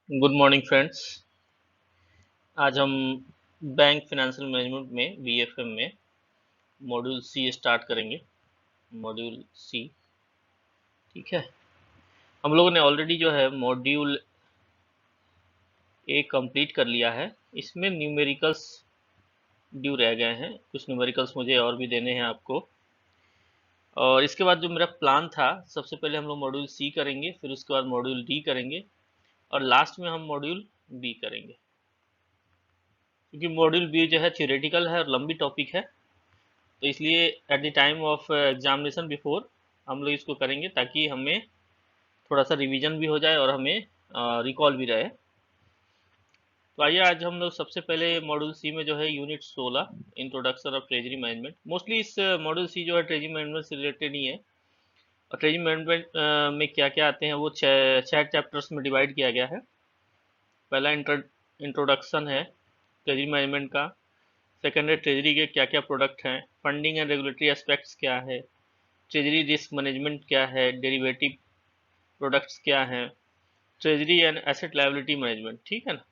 Good morning friends. आज हम bank financial management में बीएफएम में मॉड्यूल सी स्टार्ट करेंगे। मॉड्यूल सी, ठीक है। हम लोगों ने ऑलरेडी जो है मॉड्यूल ए कंप्लीट कर लिया है। इसमें न्यूमेरिकल्स ड्यू रह गए हैं, कुछ न्यूमेरिकल्स मुझे और भी देने हैं आपको। और इसके बाद जो मेरा प्लान था, सबसे पहले हम लोग मॉड्यूल सी करेंगे, फिर उसके बाद मॉड्यूल डी करेंगे और लास्ट में हम मॉड्यूल बी करेंगे। क्योंकि मॉड्यूल बी जो है थियोरेटिकल है और लंबी टॉपिक है, तो इसलिए at the time of examination before हम लोग इसको करेंगे, ताकि हमें थोड़ा सा रिवीजन भी हो जाए और हमें रिकॉल भी रहे। तो आइए आज हम लोग सबसे पहले मॉड्यूल सी में जो है unit 16 introduction of treasury management. Mostly इस मॉड्यूल सी जो है ट्रेजरी मैनेजमेंट से रिलेटेड ही है। और ट्रेजरी मैनेजमेंट में क्या क्या आते हैं वो छः चैप्टर्स में डिवाइड किया गया है। पहला इंट्रोडक्शन है ट्रेजरी मैनेजमेंट का। सेकेंड है ट्रेजरी के क्या क्या प्रोडक्ट हैं, फंडिंग एंड रेगुलेटरी एस्पेक्ट्स क्या है, ट्रेजरी रिस्क मैनेजमेंट क्या है, डेरिवेटिव प्रोडक्ट्स क्या हैं, treasury and asset liability management, ठीक है ना।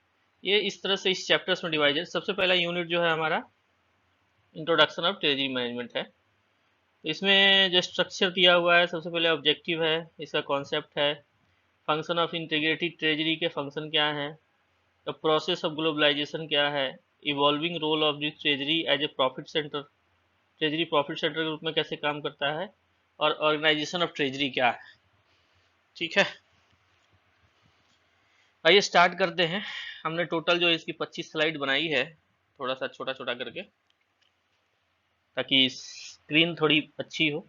ये इस तरह से इस चैप्टर्स में डिवाइड है। सबसे पहला यूनिट जो है हमारा इंट्रोडक्शन ऑफ ट्रेजरी मैनेजमेंट है। तो इसमें जो स्ट्रक्चर दिया हुआ है, सबसे पहले ऑब्जेक्टिव है, इसका कॉन्सेप्ट है, फंक्शन ऑफ इंटीग्रेटेड ट्रेजरी के फंक्शन क्या हैं, द प्रोसेस ऑफ ग्लोबलाइजेशन क्या है, evolving role of the treasury as a profit centre, treasury profit centre के रूप में कैसे काम करता है, और ऑर्गेनाइजेशन ऑफ ट्रेजरी क्या है, ठीक है। आइए स्टार्ट करते हैं। हमने टोटल जो इसकी 25 स्लाइड बनाई है, थोड़ा सा छोटा छोटा करके, ताकि स्क्रीन थोड़ी अच्छी हो।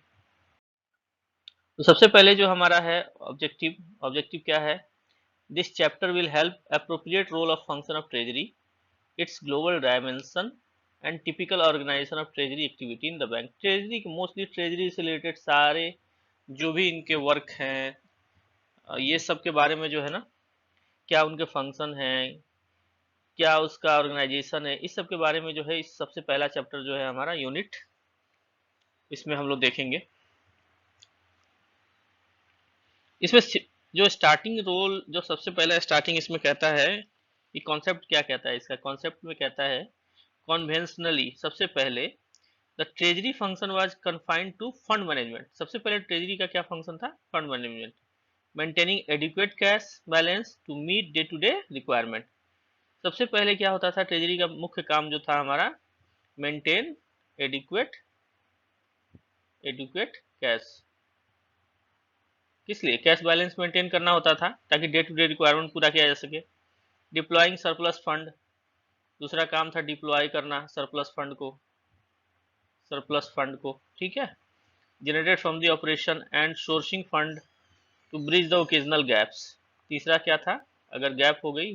तो सबसे पहले जो हमारा है ऑब्जेक्टिव, ऑब्जेक्टिव क्या है, this chapter will help appropriate role of function of treasury, its global dimension and typical organization of treasury activity in the bank. Treasury mostly treasury से रिलेटेड सारे जो भी इनके वर्क हैं, ये सब के बारे में जो है ना, क्या उनके फंक्शन हैं, क्या उसका ऑर्गेनाइजेशन है, इस सब के बारे में जो है इस सबसे पहला चैप्टर जो है हमारा यूनिट, इसमें हम लोग देखेंगे। इसमें जो स्टार्टिंग रोल, जो सबसे पहला स्टार्टिंग इसमें कहता है, ये कॉन्सेप्ट क्या कहता है, इसका कॉन्सेप्ट में कहता है कॉन्वेंशनली सबसे पहले the treasury function was confined to fund management. सबसे पहले ट्रेजरी का क्या फंक्शन था, fund management, maintaining adequate cash balance to meet day to day requirement. सबसे पहले क्या होता था, ट्रेजरी का मुख्य काम जो था हमारा, मेंटेन एडिक्वेट एडिक्वेट कैश। किस लिए, कैश बैलेंस मेंटेन करना होता था ताकि डे टू डे रिक्वायरमेंट पूरा किया जा सके। डिप्लॉइंग सरप्लस फंड, दूसरा काम था डिप्लॉय करना सरप्लस फंड को, ठीक है, generated from the operation and sourcing fund to bridge the occasional gaps. तीसरा क्या था, अगर गैप हो गई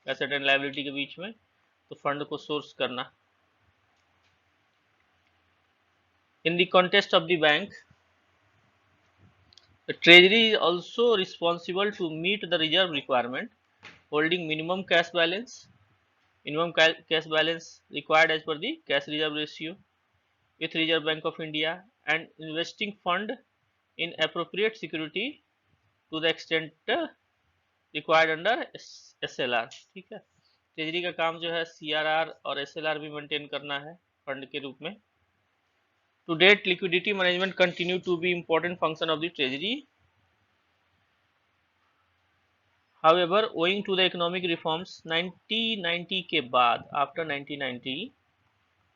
एसेट एंड लायबिलिटी के बीच में, तो फंड को सोर्स करना। In the contest of the bank, the treasury is also responsible to meet the reserve requirement, holding minimum cash balance required as per the cash reserve ratio with Reserve Bank of India, and investing fund in appropriate security to the extent required under SLR, ठीक है। Treasury का काम जो है CRR और SLR भी maintain करना है फंड के रूप में। To date, liquidity management continue to be important function of the treasury. However, owing to the economic reforms 1990 के बाद, आफ्टर 1990,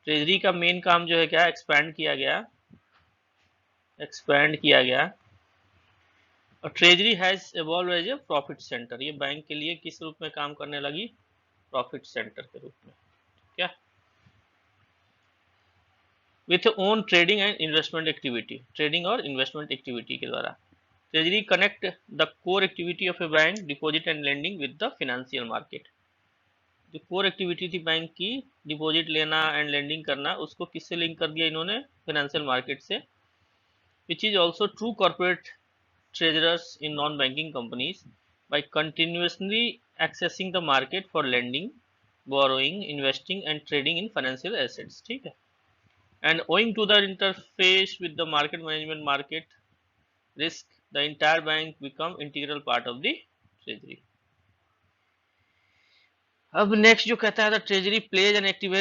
ट्रेजरी का मेन काम जो है क्या, एक्सपैंड किया गया। और treasury has evolve as a profit centre, ये बैंक के लिए किस रूप में काम करने लगी, प्रॉफिट सेंटर के रूप में, क्या, with own trading and investment activity, trading और इन्वेस्टमेंट एक्टिविटी के द्वारा। Treasury connect the core activity of A bank, deposit and lending, with the financial market. जो कोर एक्टिविटी थी बैंक की, डिपॉजिट लेना एंड लेंडिंग करना, उसको किससे लिंक कर दिया इन्होंने, फाइनेंशियल मार्केट से। Which is also true corporate treasurers in non banking companies by continuously accessing the market for lending, borrowing, investing and trading in financial assets, ठीक है। And owing to the interface with the market management market risk, the entire bank become integral part of the treasury. अब next जो कहता है treasury plays an active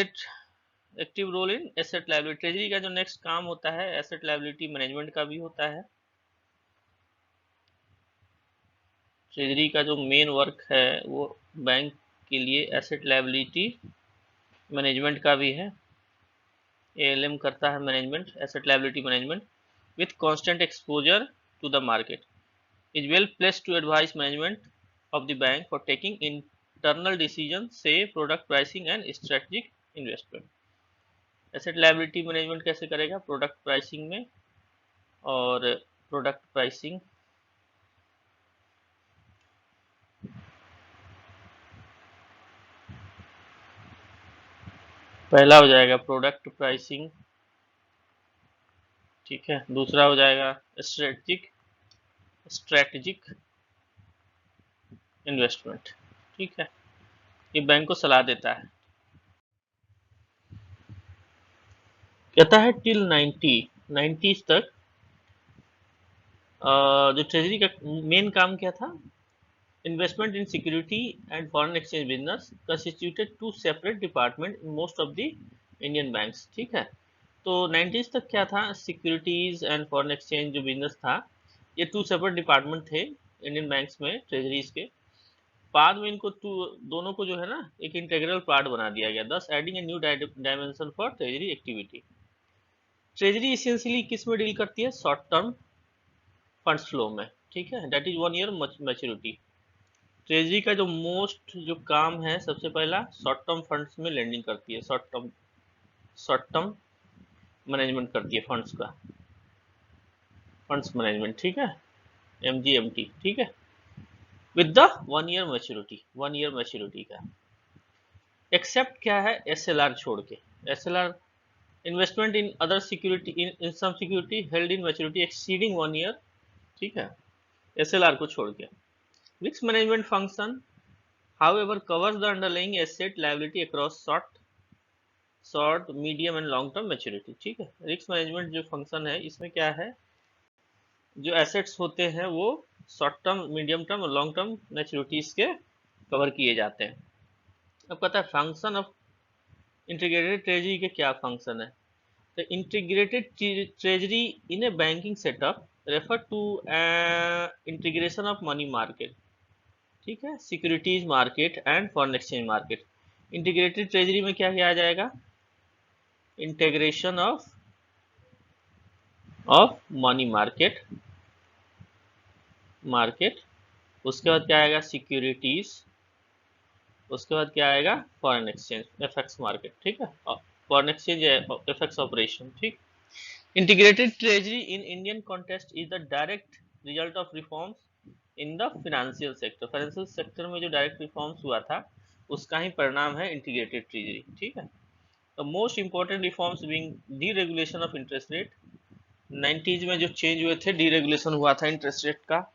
role in asset liability. Treasury का जो next काम होता है asset liability management का भी होता है। ट्रेजरी का जो मेन वर्क है वो बैंक के लिए एसेट लायबिलिटी मैनेजमेंट का भी है। एएलएम करता है management, asset liability management with constant exposure to the market, is well placed to advise management of the bank for taking internal decisions, say product pricing and strategic investment। Asset liability management कैसे करेगा? Product pricing में, और product pricing पहला हो जाएगा product pricing, ठीक है। दूसरा हो जाएगा स्ट्रेटेजिक इन्वेस्टमेंट, ठीक है। ये बैंक को सलाह देता है। कहता है टिल 90s तक जो ट्रेजरी का मेन काम क्या था? Investment in security and foreign exchange business constituted two separate department in most of the Indian banks, ठीक है। तो 90s तक क्या था? सिक्योरिटीज एंड फॉरेन एक्सचेंज जो बिजनेस था ये 2 सेपरेट डिपार्टमेंट थे इंडियन बैंक्स में, ट्रेजरीज के। बाद में इनको दोनों को जो है ना एक इंटीग्रल पार्ट बना दिया गया, दस adding a new dimension for treasury activity. Treasury essentially किस में डील करती है? शॉर्ट टर्म फंड्स फ्लो में, ठीक है। That is 1 year maturity. Treasury का जो मोस्ट जो काम है सबसे पहला शॉर्ट टर्म फंड्स में लेंडिंग करती है, शॉर्ट टर्म मैनेजमेंट करती है फंड्स का, फंड्स मैनेजमेंट, ठीक है, MGMT, ठीक है, विद द 1 ईयर मैच्योरिटी का। एक्सेप्ट क्या है? SLR छोड़ के। SLR investment in other security in some security held in maturity exceeding 1 year, ठीक है, SLR को छोड़ के। Risk management function however covers the underlying asset liability across short medium and long term maturity, ठीक है। Risk management जो function है इसमें क्या है? जो एसेट्स होते हैं वो शॉर्ट टर्म, मीडियम टर्म और लॉन्ग टर्म मैच्योरिटीज के कवर किए जाते हैं। अब पता है फंक्शन ऑफ इंटीग्रेटेड ट्रेजरी के क्या फंक्शन है? तो integrated treasury in a banking setup refer to integration of money market, ठीक है, securities market and foreign exchange market. Integrated treasury में क्या किया जाएगा? इंटीग्रेशन ऑफ मनी मार्केट, उसके बाद क्या आएगा? सिक्योरिटीज, उसके बाद क्या आएगा? फॉरेन एक्सचेंज, FX मार्केट, ठीक है, फॉरेन एक्सचेंज FX ऑपरेशन, ठीक। Integrated treasury in Indian context is the direct result of reforms in the financial sector. Financial sector में जो डायरेक्ट रिफॉर्म्स हुआ था उसका ही परिणाम है इंटीग्रेटेड ट्रेजरी, ठीक है। The most important reforms being deregulation of interest rate. 90s में जो चेंज हुए थे, डीरेगुलेशन हुआ था इंटरेस्ट रेट का,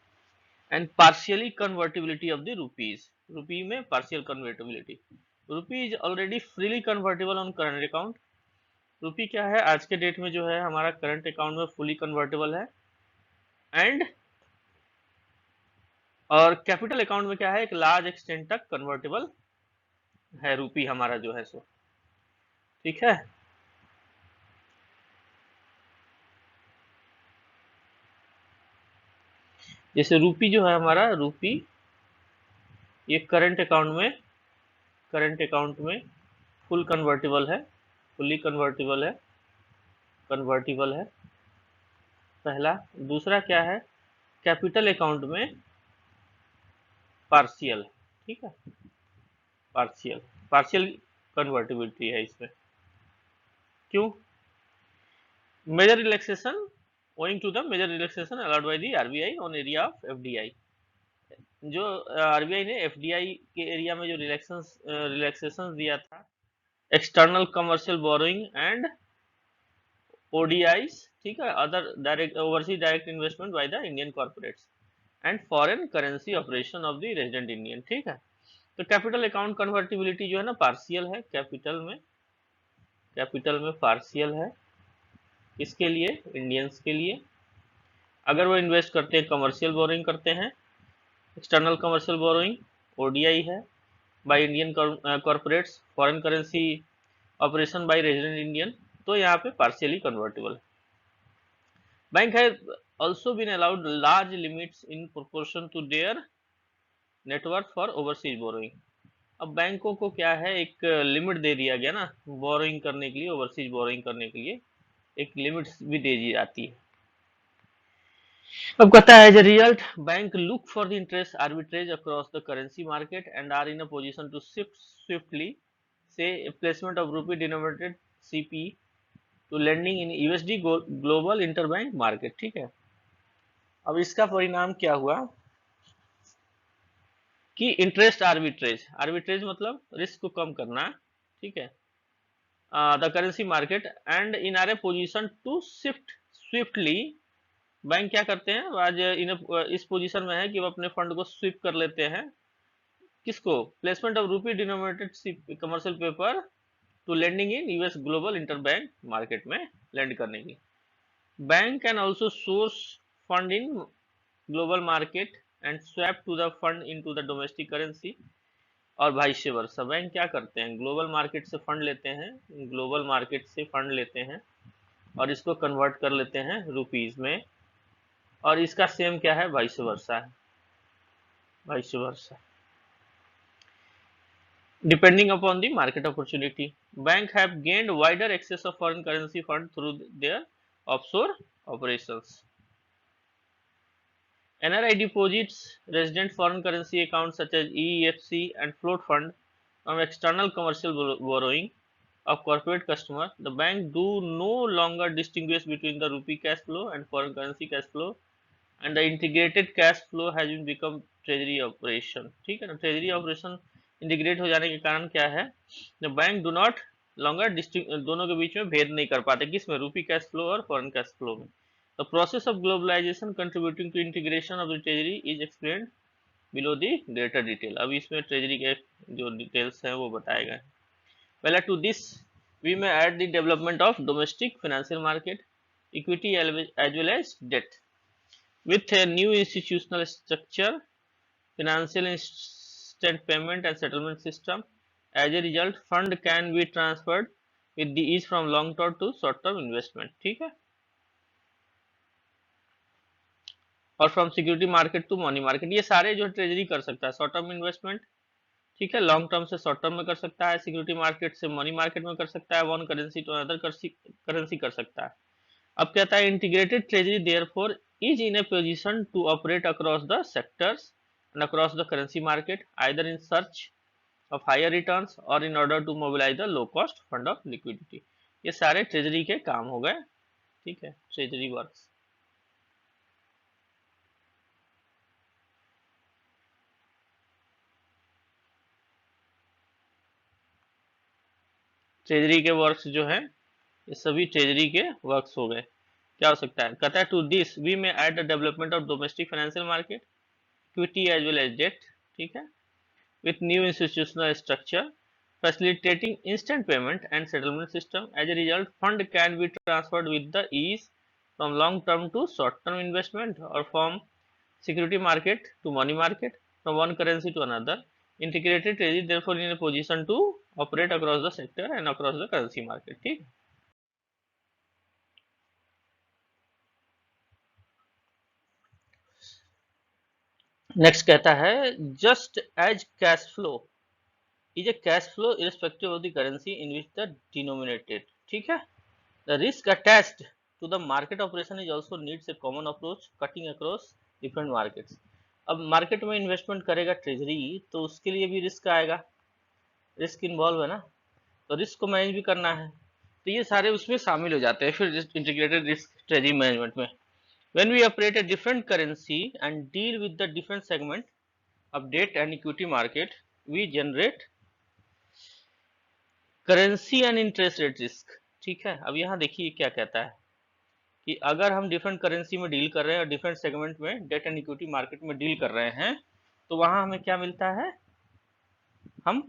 and partially convertibility of the rupees, rupee में partial convertibility. Rupee is already freely convertible on current account. Rupee क्या है आज के डेट में जो है हमारा करंट अकाउंट में फुली कन्वर्टेबल है, एंड और कैपिटल अकाउंट में क्या है? एक लार्ज एक्सटेंट तक कन्वर्टेबल है रुपी हमारा जो है सो, ठीक है। जैसे रुपी जो है हमारा, रुपी ये करंट अकाउंट में फुल कन्वर्टेबल है, फुल्ली कन्वर्टेबल है पहला। दूसरा क्या है? कैपिटल अकाउंट में पार्शियल, ठीक है, पार्शियल कन्वर्टिबिलिटी है इसमें। क्यों? Major relaxation owing to the major relaxation allowed by the RBI on area of FDI। जो RBI ने FDI के एरिया में जो रिलैक्सेशन दिया था, external commercial borrowing and ODIs, ठीक है, other direct overseas direct investment by the Indian corporates and foreign currency operation of the resident Indian, ठीक है। तो कैपिटल अकाउंट कन्वर्टिबिलिटी जो है ना पार्शियल है, कैपिटल में पार्शियल है, इसके लिए इंडियंस के लिए। अगर वो इन्वेस्ट करते हैं, कमर्शियल बोरोइंग करते हैं, एक्सटर्नल कमर्शियल बोरोइंग ODI है, by Indian corporates, foreign currency operation by resident Indian, तो यहाँ पे partially convertible. Bank has also been allowed large limits in proportion to their net worth for overseas borrowing। अब बैंकों को क्या है, एक लिमिट दे दिया गया ना बोरोइंग करने के लिए, ओवरसीज बोरोइंग करने के लिए एक लिमिट भी दे दी जाती है। अब कहता है as a result bank look for the interest arbitrage across the currency market and are in a position to shift swiftly से placement of rupee denominated CP to lending in USD global interbank market. ठीक है, अब इसका परिणाम क्या हुआ कि interest arbitrage, arbitrage मतलब रिस्क को कम करना, ठीक है, the currency market and in are a position to shift swiftly. Bank क्या करते हैं आज इस पोजीशन में है कि वो अपने फंड को स्विप कर लेते हैं, किसको, placement of rupee denominated commercial paper to lending in US global interbank market में लैंड करने की। Bank can also source fund in global market and swap to the fund into the domestic currency और vice versa. Bank क्या करते हैं, global market से fund लेते हैं, ग्लोबल मार्केट से फंड लेते हैं और इसको कन्वर्ट कर लेते हैं रुपीज में, और इसका सेम क्या है, वाइस वर्सा है, vice versa depending upon the market opportunity. Bank have gained wider access of foreign currency fund through their offshore operations. NRI deposits resident foreign currency accounts such as EEFC and float fund from external commercial borrowing of corporate customer. The bank do no longer distinguish between the rupee cash flow and foreign currency cash flow, and the integrated cash flow has been become treasury operation। ठीक है ना, treasury operation integrate हो जाने के कारण क्या है, the bank do not longer दोनों के बीच में भेद नहीं कर पाते, किसमें, रूपी कैश फ्लो और फॉरेन कैश फ्लो में। The process of globalization contributing to integration of the treasury is explained below the greater detail। अब इसमें treasury के जो details हैं वो बताए गए। Well, to this we may add the development of domestic financial market, equity as well as debt with a new institutional structure, financial instant payment and settlement system। As a result, fund can be transferred with the ease from long term to short term investment। ठीक है, और from security market to money market, ये सारे जो treasury कर सकता है, short term investment, ठीक है, लॉन्ग टर्म से शॉर्ट टर्म में कर सकता है, सिक्योरिटी मार्केट से मनी मार्केट में कर सकता है, one currency to another currency कर सकता है। अब कहता है integrated treasury therefore is in a position to operate across the sectors and across the currency market either in search of higher returns और in order to mobilize the low cost fund of liquidity. ये सारे treasury के काम हो गए, ठीक है, treasury works. Treasury के वर्क्स जो है ये सभी ट्रेजरी के वर्क्स हो गए। क्या हो सकता है, कहता है to this we may add the development of domestic financial market, equity as well as debt, ठीक है, with new institutional structure facilitating instant payment and settlement system। As a result, fund can be transferred with the ease from long term to short term investment or from security market to money market, from one currency to another। Integrated treasury therefore in a position to operate across the sector and across the currency market। ठीक, next कहता है just as cash flow is a cash flow irrespective of the currency in which the denominated। ठीक है, the risk attached to the market operation is also needs a common approach cutting across different markets। अब market में investment करेगा treasury तो उसके लिए भी risk आएगा, रिस्क इन्वॉल्व है ना, तो रिस्क को मैनेज भी करना है, तो ये सारे उसमें शामिल हो जाते हैं फिर इंटीग्रेटेड रिस्क ट्रेजरी मैनेजमेंट में। when we operate a different currency and deal with the different segment of debt and equity market, we generate currency and interest rate risk. ठीक है, अब यहाँ देखिए क्या कहता है कि अगर हम डिफरेंट करेंसी में डील कर रहे हैं और डिफरेंट सेगमेंट में डेट एंड इक्विटी मार्केट में डील कर रहे हैं, तो वहां हमें क्या मिलता है, हम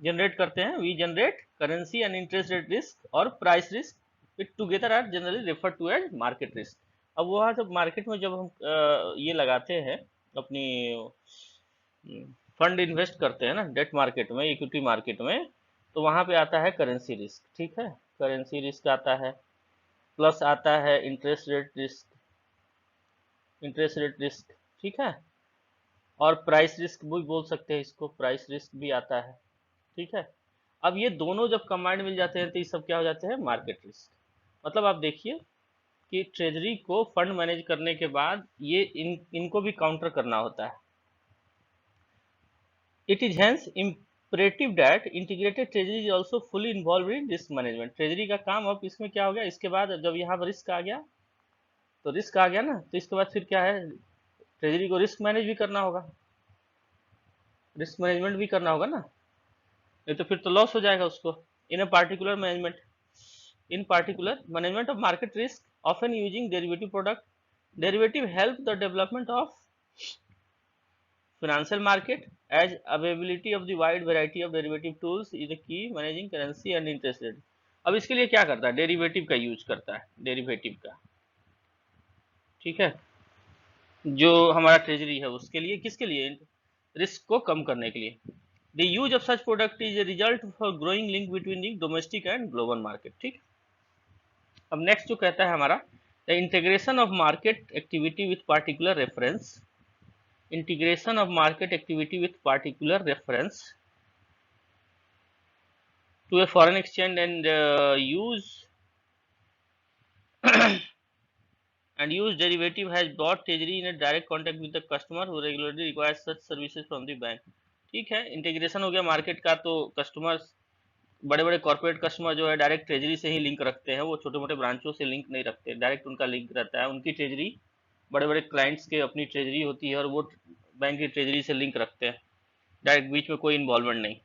जनरेट करते हैं, we generate currency and interest rate risk और price risk which together are generally refer to as market risk. अब वहाँ जब मार्केट में जब हम ये लगाते हैं अपनी फंड इन्वेस्ट करते हैं ना डेट मार्केट में, इक्विटी मार्केट में, तो वहां पे आता है करेंसी रिस्क, ठीक है, करेंसी रिस्क आता है, प्लस आता है interest rate risk, interest rate risk, ठीक है, और प्राइस रिस्क भी बोल सकते हैं इसको, प्राइस रिस्क भी आता है, ठीक है। अब ये दोनों जब कंबाइंड मिल जाते हैं तो ये सब क्या हो जाते हैं, मार्केट रिस्क। मतलब आप देखिए कि ट्रेजरी को फंड मैनेज करने के बाद ये इनको भी काउंटर करना होता है। It is hence imperative that integrated treasury is also fully involve in risk management. Treasury का काम अब इसमें क्या हो गया, इसके बाद जब यहाँ पर रिस्क आ गया, तो रिस्क आ गया ना, तो इसके बाद फिर क्या है, ट्रेजरी को रिस्क मैनेज भी करना होगा, रिस्क मैनेजमेंट भी करना होगा ना, नहीं तो फिर तो लॉस हो जाएगा उसको। In a particular management, in particular management of market risk, often using derivative product. Derivative help the development of financial market, as availability of the wide variety of derivative tools is a key managing currency and interest rate. अब इसके लिए क्या करता है, derivative का use करता है, derivative का, ठीक है, जो हमारा ट्रेजरी है उसके लिए, किसके लिए, रिस्क को कम करने के लिए। The use of such product is a result of a growing link between the domestic and global market, ठीक। अब नेक्स्ट जो कहता है हमारा, the integration of market activity with particular reference, integration of market activity with particular reference to a foreign exchange and use and use derivative has brought treasury in a direct contact with the customer who regularly requires such services from the bank। ठीक है, integration हो गया market का, तो customers, बड़े बड़े corporate customer जो है डायरेक्ट ट्रेजरी से ही लिंक रखते हैं, वो छोटे मोटे ब्रांचों से लिंक नहीं रखते, डायरेक्ट उनका लिंक रहता है, उनकी ट्रेजरी, बड़े बड़े क्लाइंट्स के अपनी ट्रेजरी होती है और वो बैंक की ट्रेजरी से लिंक रखते हैं, डायरेक्ट बीच में कोई इन्वॉल्वमेंट नहीं।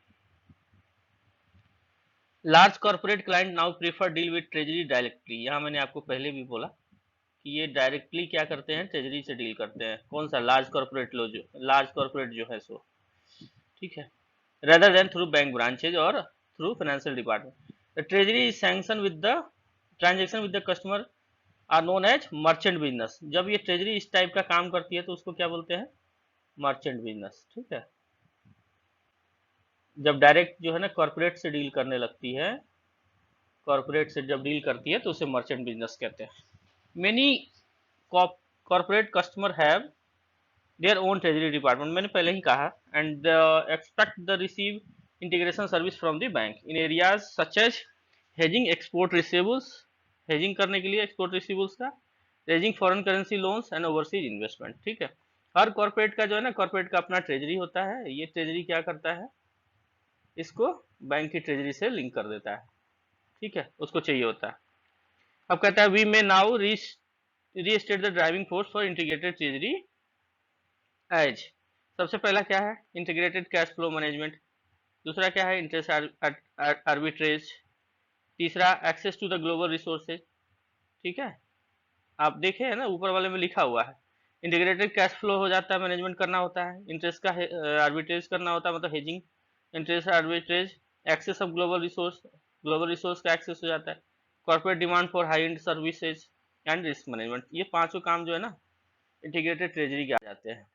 Large corporate client now prefer deal with treasury directly. यहाँ मैंने आपको पहले भी बोला कि ये डायरेक्टली क्या करते हैं, ट्रेजरी से डील करते हैं, कौन सा, लार्ज कॉर्पोरेट लो, जो लार्ज कॉर्पोरेट जो है सो, ठीक है, rather than through bank branches or through financial department। The treasury is sanctioned with the transaction with the customer are known as merchant business। जब ये ट्रेजरी इस टाइप का काम करती है तो उसको क्या बोलते हैं, मर्चेंट बिजनेस, ठीक है। जब डायरेक्ट जो है ना कॉर्पोरेट से डील करने लगती है, कॉर्पोरेट से जब डील करती है तो उसे मर्चेंट बिजनेस कहते हैं। Many corporate customer have their own treasury department, मैंने पहले ही कहा, and expect the receive integration service from the bank in areas such as hedging export receivables, hedging करने के लिए एक्सपोर्ट रिसीवेबल्स का, raising foreign currency loans and overseas investment, ठीक है। हर कॉर्पोरेट का जो है ना, कॉर्पोरेट का अपना ट्रेजरी होता है, ये ट्रेजरी क्या करता है, इसको बैंक की ट्रेजरी से लिंक कर देता है, ठीक है, उसको चाहिए होता है। अब कहता है we may now restate the driving force for integrated treasury as, सबसे पहला क्या है, इंटीग्रेटेड कैश फ्लो मैनेजमेंट, दूसरा क्या है, इंटरेस्ट आर्बिट्रेज, तीसरा access to the global resources, ठीक है। आप देखे है ना ऊपर वाले में लिखा हुआ है, इंटीग्रेटेड कैश फ्लो हो जाता है, मैनेजमेंट करना होता है, इंटरेस्ट का आर्बिट्रेज करना होता है, मतलब hedging, interest arbitrage, access of global resource का एक्सेस हो जाता है, corporate demand for high end services and risk management, ये पांचों काम जो है ना इंटीग्रेटेड ट्रेजरी के आ जाते हैं।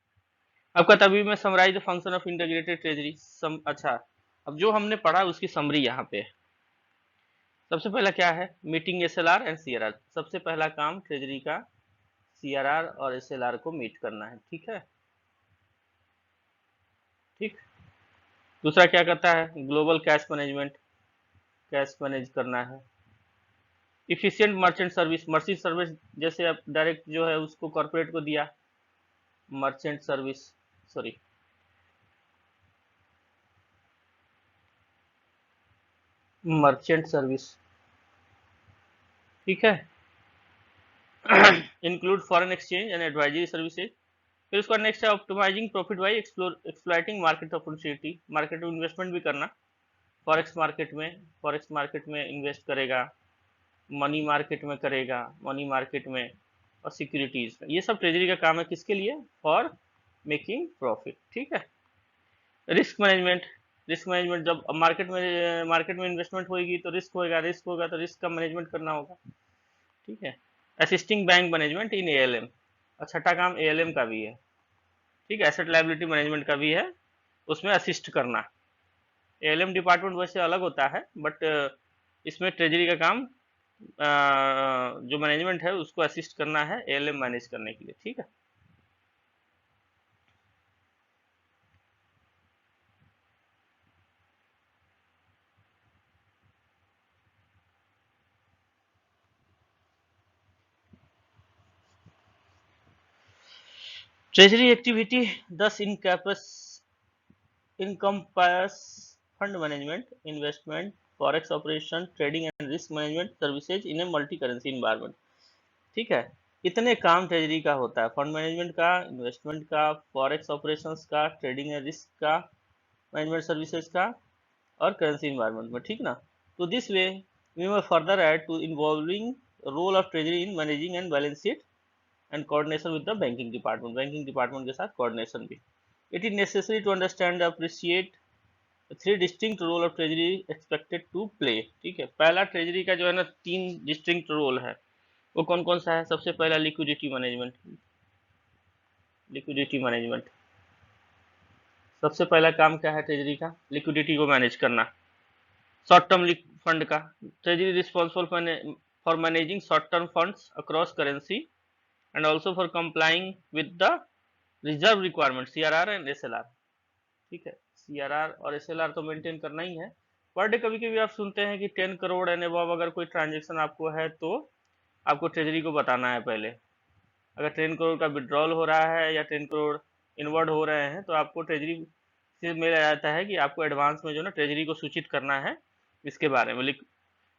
आपका तभी मैं summarize the function of integrated treasury. अच्छा, अब जो हमने पढ़ा उसकी समरी यहाँ पे है। सबसे पहला क्या है, मीटिंग एसएलआर एंड सीआरआर, सबसे पहला काम ट्रेजरी का सीआरआर और एसएलआर को मीट करना है, ठीक है, ठीक। दूसरा क्या करता है, global cash management, cash manage करना है। Efficient merchant service, merchant service जैसे आप डायरेक्ट जो है उसको कॉर्पोरेट को दिया, merchant service, sorry, merchant service, ठीक है, include foreign exchange and advisory services. फिर उसका नेक्स्ट है optimizing profit by exploiting market opportunity, market में इन्वेस्टमेंट भी करना, फॉरेक्स मार्केट में, फॉरेक्स मार्केट में इन्वेस्ट करेगा, मनी मार्केट में करेगा, मनी मार्केट में, और सिक्योरिटीज में, ये सब ट्रेजरी का काम है, किसके लिए, फॉर मेकिंग प्रॉफिट, ठीक है। रिस्क मैनेजमेंट, रिस्क मैनेजमेंट जब मार्केट में इन्वेस्टमेंट होगी तो रिस्क होगा, रिस्क होगा तो रिस्क का मैनेजमेंट करना होगा, ठीक है। असिस्टिंग बैंक मैनेजमेंट इन एएलएम, और छठा काम एएलएम का भी है, ठीक है, एसेट लायबिलिटी मैनेजमेंट का भी है, उसमें असिस्ट करना। एएलएम डिपार्टमेंट वैसे अलग होता है, बट इसमें ट्रेजरी का काम जो मैनेजमेंट है उसको असिस्ट करना है एएलएम मैनेज करने के लिए, ठीक है। Treasury activity thus encompass fund management, investment, forex operation, trading and risk management services in a multi-currency environment। ठीक है, इतने काम ट्रेजरी का होता है, फंड मैनेजमेंट का, इन्वेस्टमेंट का, फॉरेक्स ऑपरेशंस का, ट्रेडिंग एंड रिस्क का, मैनेजमेंट सर्विसेज का और करेंसी इन्वायरमेंट में, ठीक ना। तो this way we may further add to involving role of treasury in managing and balance sheet and coordination with the banking department, banking department के साथ coordination भी। It is necessary to understand appreciate three distinct role of treasury expected to play. ठीक है, पहला treasury का जो है ना 3 डिस्टिंक्ट रोल है, वो कौन कौन सा है? सबसे पहला लिक्विडिटी मैनेजमेंट। लिक्विडिटी मैनेजमेंट सबसे पहला काम क्या है ट्रेजरी का? लिक्विडिटी को मैनेज करना। शॉर्ट टर्म फंड का, treasury responsible for managing short term funds across currency and also for complying with the reserve requirement CRR and SLR. ठीक है, सीआरआर और एसएलआर तो मेंटेन करना ही है। पर डे कभी कभी आप सुनते हैं कि 10 करोड़ एंड अबव अगर कोई ट्रांजेक्शन आपको है तो आपको ट्रेजरी को बताना है पहले। अगर 10 करोड़ का विड्रॉल हो रहा है या 10 करोड़ इनवर्ड हो रहे हैं तो आपको ट्रेजरी से मिल जाता है कि आपको एडवांस में जो ना ट्रेजरी को सूचित करना है इसके बारे में,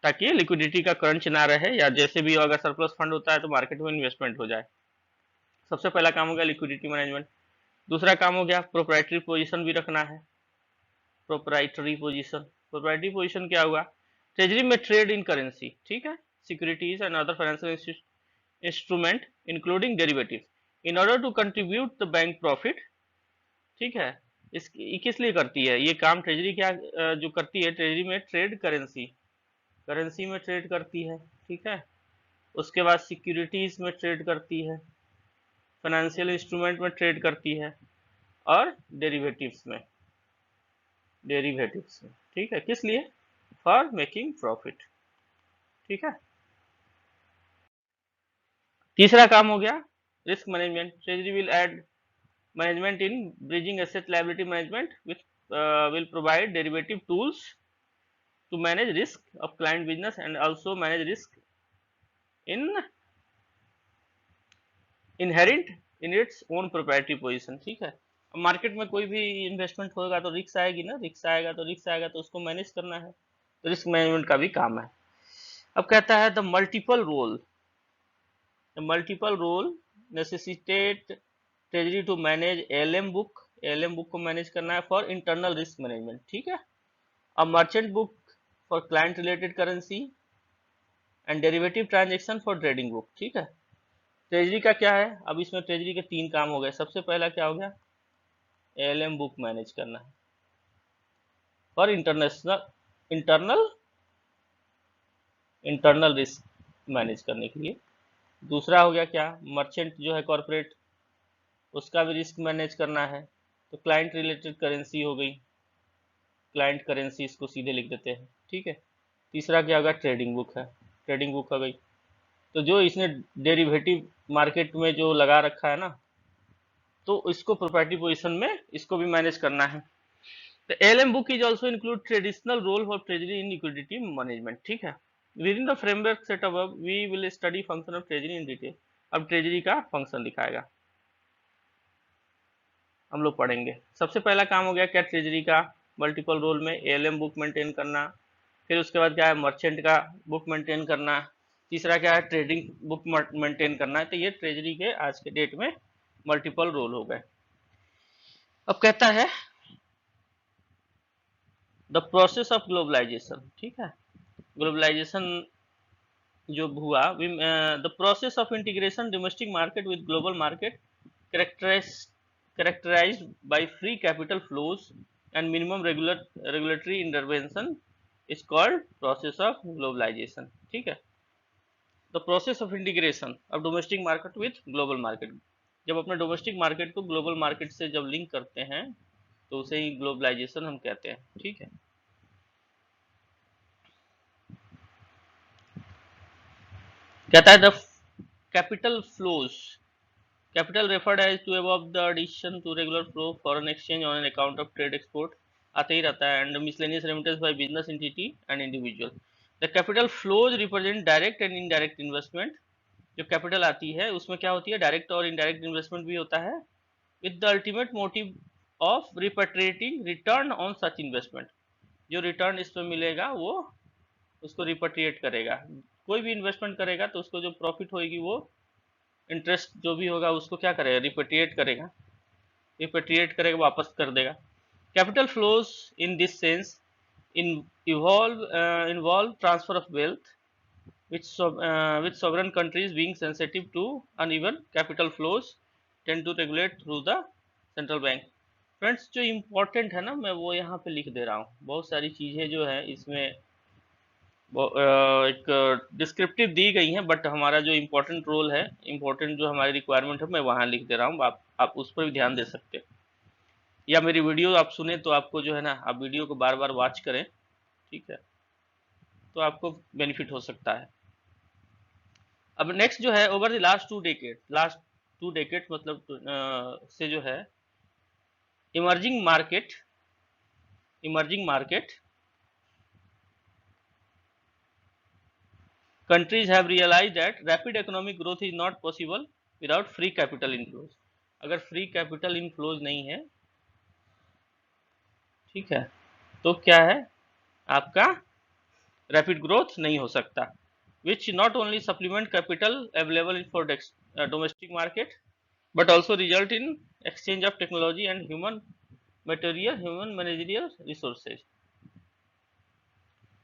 ताकि लिक्विडिटी का क्रंच ना रहे, या जैसे भी अगर सरप्लस फंड होता है तो मार्केट में इन्वेस्टमेंट हो जाए। सबसे पहला काम हो गया लिक्विडिटी मैनेजमेंट। दूसरा काम हो गया प्रोप्राइटरी पोजीशन भी रखना है। प्रोप्राइटरी पोजीशन, प्रोप्राइटरी पोजीशन क्या हुआ? ट्रेजरी में ट्रेड इन करेंसी, ठीक है, securities and other financial instrument including derivative in order to contribute the bank profit. ठीक है, किस लिए करती है ये काम ट्रेजरी? क्या जो करती है ट्रेजरी में? ट्रेड करेंसी, करेंसी में ट्रेड करती है, ठीक है। उसके बाद सिक्योरिटीज में ट्रेड करती है, फाइनेंशियल इंस्ट्रूमेंट में ट्रेड करती है, और डेरिवेटिव्स में, डेरिवेटिव्स में, ठीक है। किस लिए? फॉर मेकिंग प्रॉफिट, ठीक है। तीसरा काम हो गया risk management. Treasury will add management in bridging asset liability management which will provide derivative tools to manage risk of client business and also manage risk in inherent in its own proprietary position। ठीक है, अब market में कोई भी investment होगा तो risk आएगी ना, रिस्क आएगा तो उसको मैनेज करना है, तो रिस्क मैनेजमेंट का भी काम है। अब कहता है the multiple role necessitate treasury to manage LM book, LM book को मैनेज करना है फॉर इंटरनल रिस्क मैनेजमेंट, ठीक है। अब merchant book for client related currency and derivative transaction for trading book, ठीक है। ट्रेजरी का क्या है? अब इसमें ट्रेजरी के 3 काम हो गए। सबसे पहला क्या हो गया? एलएम बुक मैनेज करना है for internal internal risk manage करने के लिए। दूसरा हो गया क्या? मर्चेंट जो है कॉर्पोरेट, उसका भी रिस्क मैनेज करना है, तो क्लाइंट रिलेटेड करेंसी हो गई, क्लाइंट करेंसी इसको सीधे लिख देते हैं, ठीक है। तीसरा क्या होगा? ट्रेडिंग बुक है, ट्रेडिंग बुक हो गई। तो जो इसने डेरिवेटिव मार्केट में जो लगा रखा है ना, तो इसको प्रोपर्टी पोजीशन में इसको भी मैनेज करना है। तो LM book is also include traditional role for treasury in liquidity management, ठीक है। Within the framework set above we will study function of treasury in detail. अब ट्रेजरी का फंक्शन दिखाएगा, हम लोग पढ़ेंगे। सबसे पहला काम हो गया क्या ट्रेजरी का? मल्टीपल रोल में एलएम बुक मेंटेन करना। फिर उसके बाद क्या है? मर्चेंट का बुक मेंटेन करना। तीसरा क्या है? ट्रेडिंग बुक मेंटेन करना है। तो ये ट्रेजरी के आज के डेट में मल्टीपल रोल हो गए। अब कहता है द प्रोसेस ऑफ ग्लोबलाइजेशन, ठीक है। ग्लोबलाइजेशन जो हुआ, the process of integration domestic market with global market characterized by free capital flows and minimum regulatory intervention is called process of globalization, ठीक है। The process of integration of domestic market with global market, जब अपने domestic market को global market से जब link करते हैं तो उसे ही ग्लोबलाइजेशन हम कहते हैं। ठीक है, कहता है the capital flows, capital referred as to above the addition to regular flow foreign exchange on an account of trade export आते ही रहता है, and miscellaneous remittance by business entity and individual. The capital flows represent direct and indirect investment. जो capital आती है उसमें क्या होती है, डायरेक्ट और इनडायरेक्ट इन्वेस्टमेंट भी होता है, with the ultimate motive of repatriating return on such investment. जो रिटर्न इसमें मिलेगा वो उसको रिपेट्रिएट करेगा। कोई भी इन्वेस्टमेंट करेगा तो उसको जो प्रॉफिट होगी वो इंटरेस्ट जो भी होगा उसको क्या करेगा, रिपेट्रिएट करेगा, रिपेट्रिएट करेगा, वापस कर देगा। Capital flows in this sense involve transfer of wealth with sovereign countries being sensitive to uneven capital flows tend to regulate through the central bank. Friends जो इम्पोर्टेंट है ना मैं वो यहाँ पे लिख दे रहा हूँ, बहुत सारी चीज़ें जो है इसमें एक डिस्क्रिप्टिव दी गई हैं, बट हमारा जो इम्पोर्टेंट रोल है, इम्पोर्टेंट जो हमारी रिक्वायरमेंट है मैं वहाँ लिख दे रहा हूँ, आप उस पर भी ध्यान दे सकते हैं, या मेरी वीडियो आप सुने तो आपको जो है ना आप वीडियो को बार बार वॉच करें, ठीक है, तो आपको बेनिफिट हो सकता है। अब नेक्स्ट जो है over the last two decade मतलब से जो है emerging market countries have realized that rapid economic growth is not possible without free capital inflows. अगर फ्री कैपिटल इनफ्लोज नहीं है, ठीक है, तो क्या है, आपका रैपिड ग्रोथ नहीं हो सकता, which not only supplement capital available for domestic market but also result in exchange of technology and human managerial resources.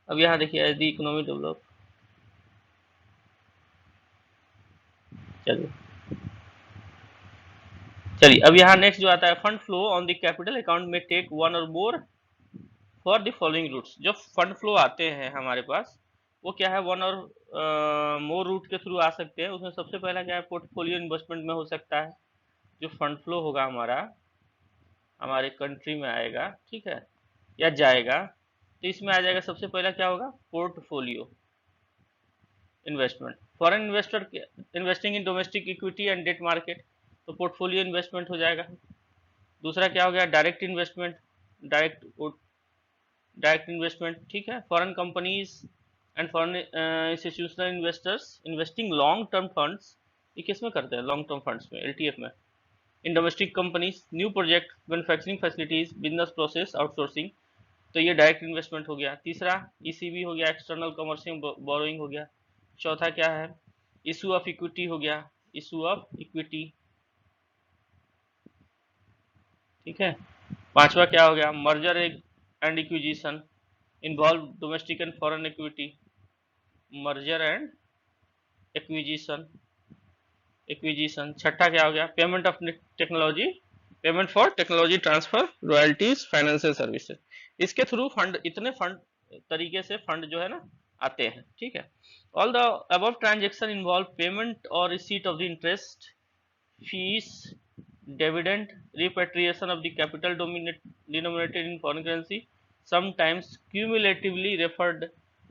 अब यहाँ देखिए एज द इकोनॉमी डेवलप, चलिए अब यहाँ नेक्स्ट जो आता है fund flow on the capital account में take one or more for the following routes. जो फंड फ्लो आते हैं हमारे पास वो क्या है, वन और मोर रूट के थ्रू आ सकते हैं। उसमें सबसे पहला क्या है, पोर्टफोलियो इन्वेस्टमेंट में हो सकता है, जो फंड फ्लो होगा हमारा हमारे कंट्री में आएगा, ठीक है, या जाएगा, तो इसमें आ जाएगा सबसे पहला क्या होगा, portfolio investment. Foreign investor investing in domestic equity and debt market, तो पोर्टफोलियो इन्वेस्टमेंट हो जाएगा। दूसरा क्या हो गया, डायरेक्ट इन्वेस्टमेंट, डायरेक्ट इन्वेस्टमेंट, ठीक है, foreign companies and foreign institutional investors investing long term funds, ये किस में करते हैं, लॉन्ग टर्म फंड्स में, एलटीएफ में, in domestic companies, new project, manufacturing facilities, business process outsourcing, तो ये डायरेक्ट इन्वेस्टमेंट हो गया। तीसरा ईसीबी हो गया, एक्सटर्नल कमर्शियल बोरोइंग हो गया। चौथा क्या है, इशू ऑफ इक्विटी हो गया, इशू ऑफ इक्विटी, ठीक है। पांचवा क्या हो गया, merger and acquisition, involve domestic and foreign equity, merger and acquisition. छठा क्या हो गया, payment of technology, payment for technology transfer, royalties, financial services. इसके थ्रू फंड, इतने फंड तरीके से फंड जो है ना आते हैं, ठीक है। All the above transaction involve payment और receipt of the interest, fees, dividend, repatriation of the capital denominated in foreign currency, sometimes cumulatively referred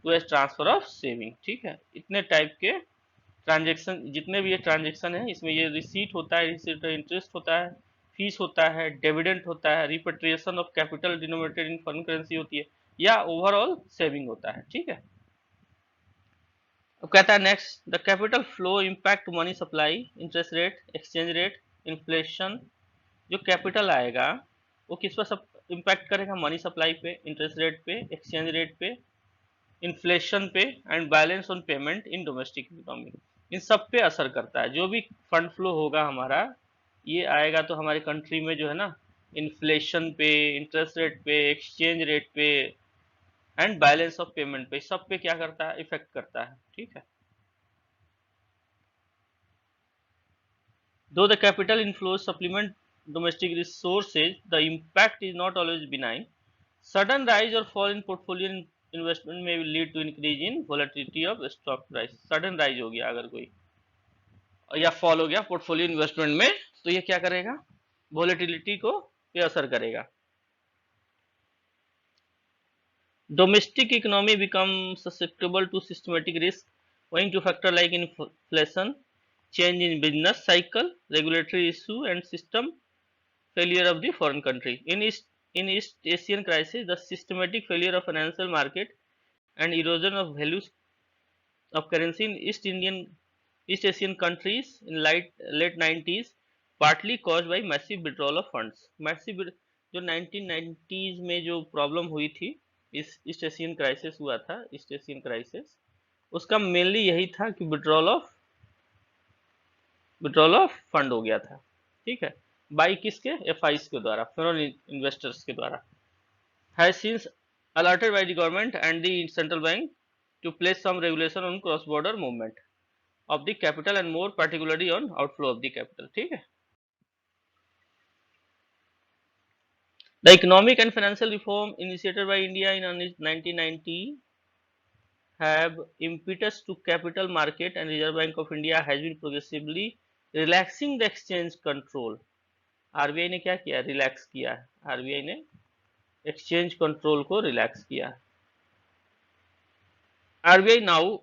to as transfer of saving, ठीक है। इतने टाइप के ट्रांजेक्शन, जितने भी ये ट्रांजेक्शन है इसमें ये रिसीट होता है, रिसीट इंटरेस्ट होता है, फीस होता है, डिविडेंड होता है, repatriation of capital denominated in foreign currency होती है, या ओवरऑल सेविंग होता है, ठीक है। अब कहता है next, the capital flow impact money supply, interest rate, exchange rate, inflation. जो कैपिटल आएगा वो किस पर सब इम्पैक्ट करेगा, मनी सप्लाई पे, इंटरेस्ट रेट पे, एक्सचेंज रेट पे, इन्फ्लेशन पे, and balance on payment in domestic economy, इन सब पे असर करता है। जो भी फंड फ्लो होगा हमारा ये आएगा तो हमारी कंट्री में जो है ना इन्फ्लेशन पे, इंटरेस्ट रेट पे, एक्सचेंज रेट पे एंड बैलेंस ऑफ पेमेंट पे, सब पे क्या करता है, इफेक्ट करता है, ठीक है। Though the capital inflows supplement domestic resources, the impact is not always benign. Sudden rise or fall in portfolio investment may lead to increase in volatility of stock price. Sudden rise हो गया अगर कोई, या fall हो गया portfolio investment में, तो ये क्या करेगा, वॉलेटिलिटी को पे असर करेगा, Domestic economy becomes susceptible to systematic risk owing to factors like inflation, change in business cycle, regulatory issue, and system failure of the foreign country. In East Asian crisis, the systematic failure of financial market and erosion of values of currency in East Asian countries in late 90s, partly caused by massive withdrawal of funds. जो 1990s में जो problem हुई थी, इस east Asian crisis हुआ था, east Asian crisis, उसका mainly यही था कि विड्रॉल ऑफ फंड हो गया था, ठीक है, बाई किसके, एफआईस के द्वारा, फॉरेन इन्वेस्टर्स के द्वारा, has scenes alerted by the government and the central bank to place some regulation on cross border movement of the capital and more particularly on outflow of the capital, ठीक है. The economic and financial reform initiated by India in 1990 have impetus to capital market, and Reserve Bank of India has been progressively relaxing the exchange control. RBI ने क्या किया, relax किया है, RBI ने exchange control को relax किया है. RBI now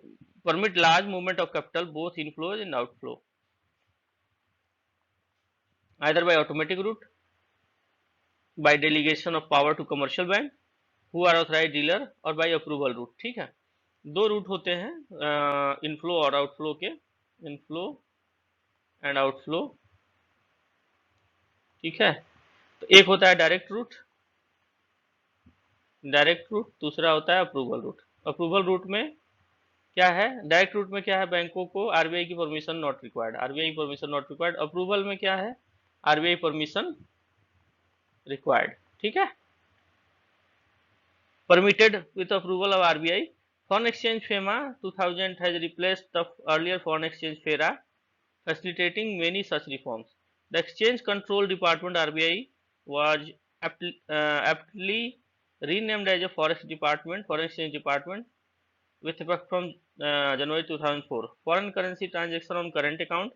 permit large movement of capital both inflows and outflow either by automatic route, by delegation of power to commercial bank who are authorized dealer, और by approval route, ठीक है. दो root होते हैं inflow और outflow के, inflow and outflow, ठीक है. तो एक होता है डायरेक्ट रूट, दूसरा होता है अप्रूवल रूट. अप्रूवल रूट में क्या है, डायरेक्ट रूट में क्या है, बैंकों को आरबीआई की परमिशन नॉट रिक्वायर्ड, आरबीआई की परमिशन नॉट रिक्वायर्ड. अप्रूवल में क्या है, आरबीआई परमिशन रिक्वायर्ड, ठीक है. Permitted with approval of RBI. Foreign exchange FEMA 2000 has replaced the earlier foreign exchange FERA, facilitating many such reforms. The Exchange Control Department (RBI) was aptly renamed as a Foreign Exchange Department, with effect from January 2004. Foreign currency transaction on current account,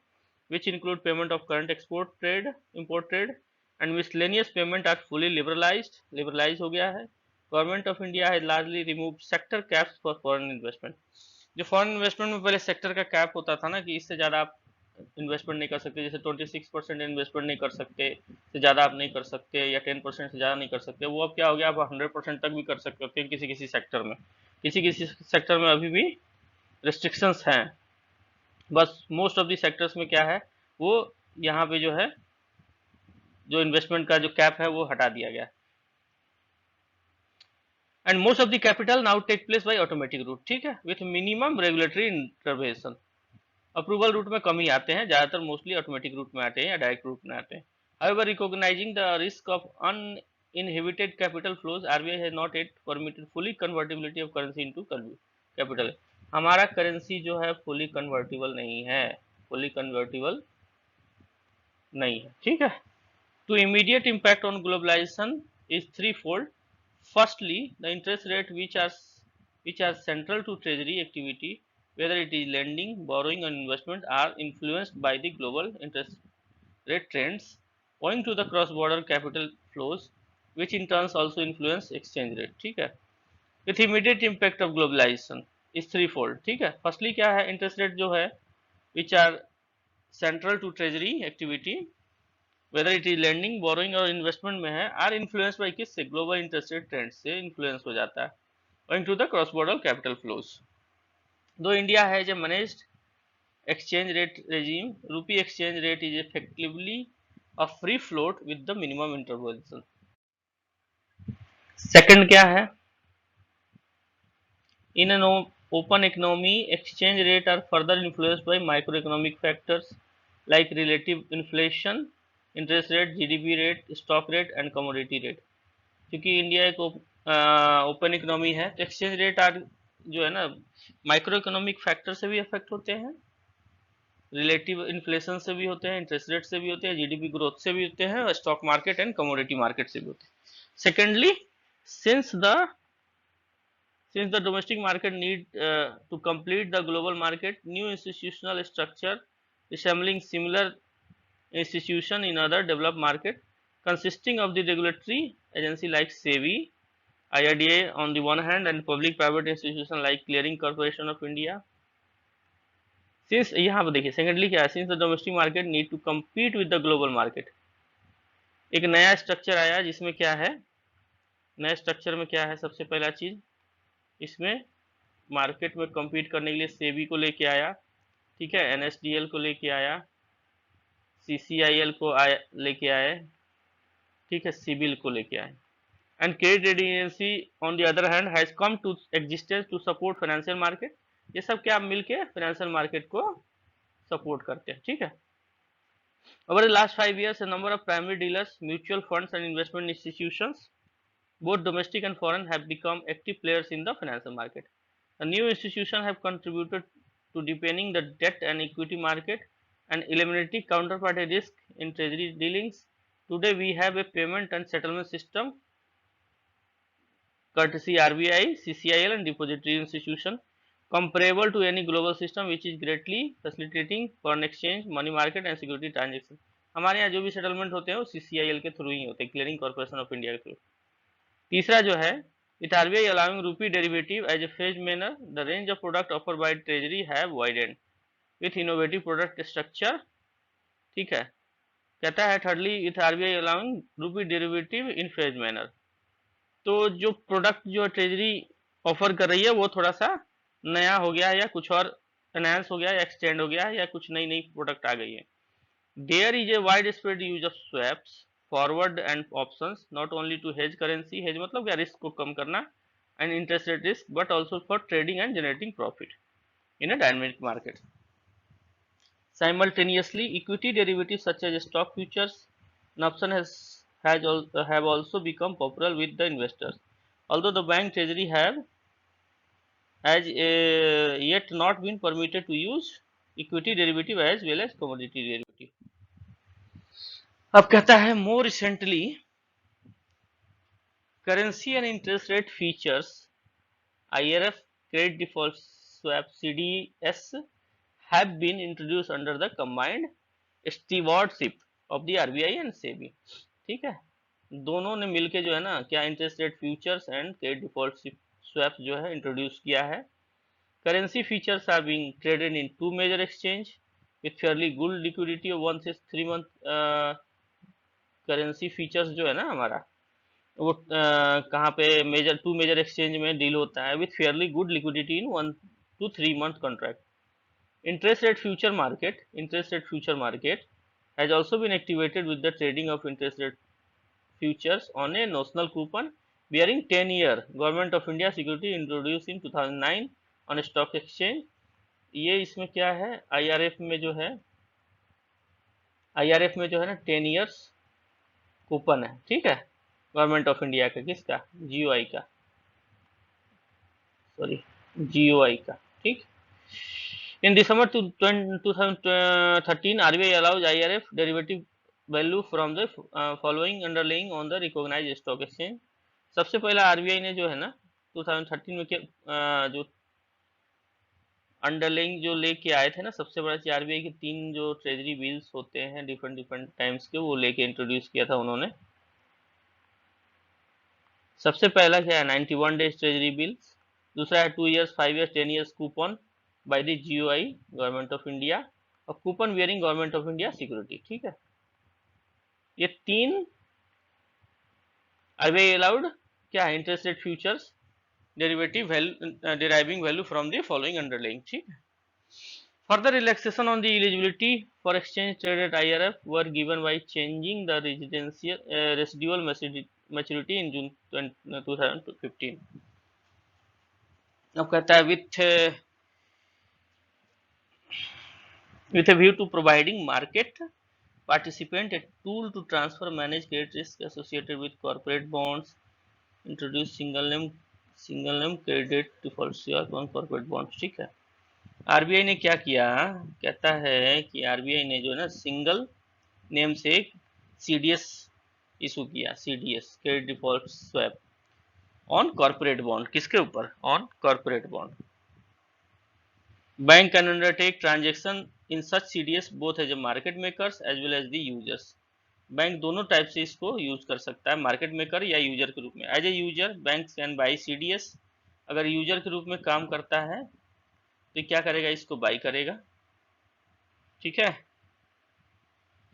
which include payment of current export trade, import trade, and miscellaneous payment are fully liberalized. Liberalize हो गया है. Government of India has largely removed sector caps for foreign investment. जो foreign investment में पहले sector का cap होता था ना, कि इससे ज़्यादा आप इन्वेस्टमेंट नहीं कर सकते, जैसे 26% इन्वेस्टमेंट नहीं कर सकते, से ज़्यादा आप नहीं कर सकते, या 10% से ज़्यादा नहीं कर सकते, वो अब क्या हो गया, आप 100% तक भी कर सकते हैं किसी किसी सेक्टर में. किसी किसी सेक्टर में अभी भी रिस्ट्रिक्शंस हैं. बस मोस्ट ऑफ द सेक्टर्स में क्या है, वो यहाँ पे जो है, जो इन्वेस्टमेंट का जो कैप है वो हटा दिया गया. And most of the capital now take place by automatic route, ठीक है, with minimum regulatory intervention. Approval route में कम ही आते हैं, ज्यादातर मोस्टली ऑटोमेटिक रूट में आते हैं या डायरेक्ट रूट में आते हैं. However, recognizing the risk of uninhibited capital flows, RBI has not yet permitted fully convertibility of currency into capital. हमारा करेंसी जो है फुली कन्वर्टिबल नहीं है, फुली कन्वर्टिबल नहीं है, ठीक है. To immediate impact on globalization is threefold. Firstly, the interest rate which are central to treasury activity, whether it is lending, borrowing, or investment, are influenced by the global interest rate trends, owing to the cross-border capital flows, which in turn also influence exchange rate, ठीक है. With immediate impact of globalization is threefold, ठीक है. Firstly क्या है, interest rate जो है which are central to treasury activity, whether it is lending, borrowing और investment में है, are influenced by किससे, global interest rate trends से influence हो जाता है, owing to the cross border capital flows. Though India has a managed exchange rate regime, rupee exchange rate is effectively a free float with the minimum intervention. Second क्या है, in an open economy, exchange rate are further influenced by microeconomic factors like relative inflation, interest rate, GDP rate, stock rate and commodity rate. क्योंकि India एक open economy है, तो exchange rate are जो है ना, micro economic factor से भी affect होते हैं, रिलेटिव इन्फ्लेशन से भी होते हैं, इंटरेस्ट रेट से भी होते हैं, जीडीपी ग्रोथ से भी होते हैं, और stock market and commodity market से भी होते हैं. Secondly, since the domestic market need to complete the global market, new institutional structure resembling similar institution in other developed market, consisting of the regulatory agency like SEBI, IRDA on the one hand and public private institution like Clearing Corporation of India. Since यहाँ पर देखिए secondly क्या है, since the domestic market need to compete with the global market, एक नया structure आया जिसमें क्या है, नए स्ट्रक्चर में क्या है, सबसे पहला चीज इसमें मार्केट में compete करने के लिए सेबी को लेके आया, ठीक है, NSDL को लेके आया, CCIL को लेके आए, ठीक है, सिबिल को लेके आए, and credit rating agency on the other hand has come to existence to support financial market. ये सब क्या मिलके फाइनेंशियल मार्केट को सपोर्ट करते हैं, ठीक है. Over the last 5 years, a number of primary dealers, mutual funds and investment institutions, both domestic and foreign, have become active players in the financial market. The new institutions have contributed to deepening the debt and equity market and eliminating counterparty risk in treasury dealings. Today we have a payment and settlement system courtesy RBI, CCIL and depository institution comparable to any global system, which is greatly facilitating foreign exchange, money market and security transaction. हमारे यहाँ जो भी settlement होते हैं वो CCIL के through ही होते हैं, क्लियरिंग कॉर्पोरेशन ऑफ इंडिया के थ्रू. तीसरा जो है, with RBI allowing rupee derivative as a phased manner, the range of product offered by treasury have widened with innovative product structure, ठीक है. कहता है thirdly, with RBI allowing rupee derivative in phased manner, तो जो product जो treasury offer कर रही है वो थोड़ा सा नया हो गया है या कुछ और एनहांस हो गया है या एक्सटेंड हो गया है या कुछ नई नई प्रोडक्ट आ गई है. There is a wide spread use of swaps, forward and options, not only to hedge currency, hedge मतलब क्या, रिस्क को कम करना, and interest rate risk, but also for trading and generating profit in a dynamic market. Simultaneously, equity derivatives such as stock futures and option have also become popular with the investors. Although the bank treasury has yet not been permitted to use equity derivative as well as commodity derivative. अब कहता है more recently, currency and interest rate features, IRF, credit default swap, CDS, have been introduced under the combined stewardship of the RBI and SEBI. ठीक है, दोनों ने मिलके जो है ना क्या interest rate futures and credit default swap जो है इंट्रोड्यूस किया है. Currency futures are being traded in two major exchange with fairly good liquidity of 1 से 3 मंथ. करेंसी फीचर्स जो है ना हमारा वो कहाँ पे टू मेजर एक्सचेंज में डील होता है with fairly good liquidity in 1 to 3 month contract. Interest rate future market has also been activated with the trading of interest rate futures on a notional coupon bearing 10-year Government of India security introduced in 2009 on a stock exchange. ये इसमें क्या है, IRF में जो है ना 10 years coupon है, ठीक है, गवर्नमेंट ऑफ इंडिया का, किसका, GOI का, सॉरी GOI का, ठीक. In December 2013, RBI allows IRF derivative value from the following underlying on the recognized stock exchange. सबसे पहला RBI ने जो है ना 2013 में जो अंडरलाइंग जो लेके आए थे ना, सबसे बड़ा चीज RBI के 3 जो ट्रेजरी बिल्स होते हैं डिफरेंट टाइम्स के, वो लेके इंट्रोड्यूस किया था उन्होंने. सबसे पहला क्या है, 91 डेज ट्रेजरी बिल्स, दूसरा है 2 years, 5 years, 10 years coupon by the GOI government of India और coupon bearing government of India security, ठीक है. ये 3 RBI अलाउड क्या है, interest rate futures derivative deriving value from the following underlying, ठीक है. Further relaxation on the eligibility for exchange traded IRF were given by changing the residual maturity in June 2015. अब कहता है with a view to providing market participant a tool to transfer manage credit risk associated with corporate bonds, introduce single name credit default swap on corporate bonds, ठीक है. RBI ने क्या किया, कहता है कि RBI ने जो है ना सिंगल नेम से CDS इशू किया, CDS credit default swap on corporate bond, किसके ऊपर, on corporate bond. Bank can undertake transaction in such CDS both as a market makers as well as the users. Bank दोनों type से इसको use कर सकता है, market maker या user के रूप में। As a user bank can buy CDS। अगर यूजर के रूप में काम करता है तो क्या करेगा, इसको बाई करेगा, ठीक है।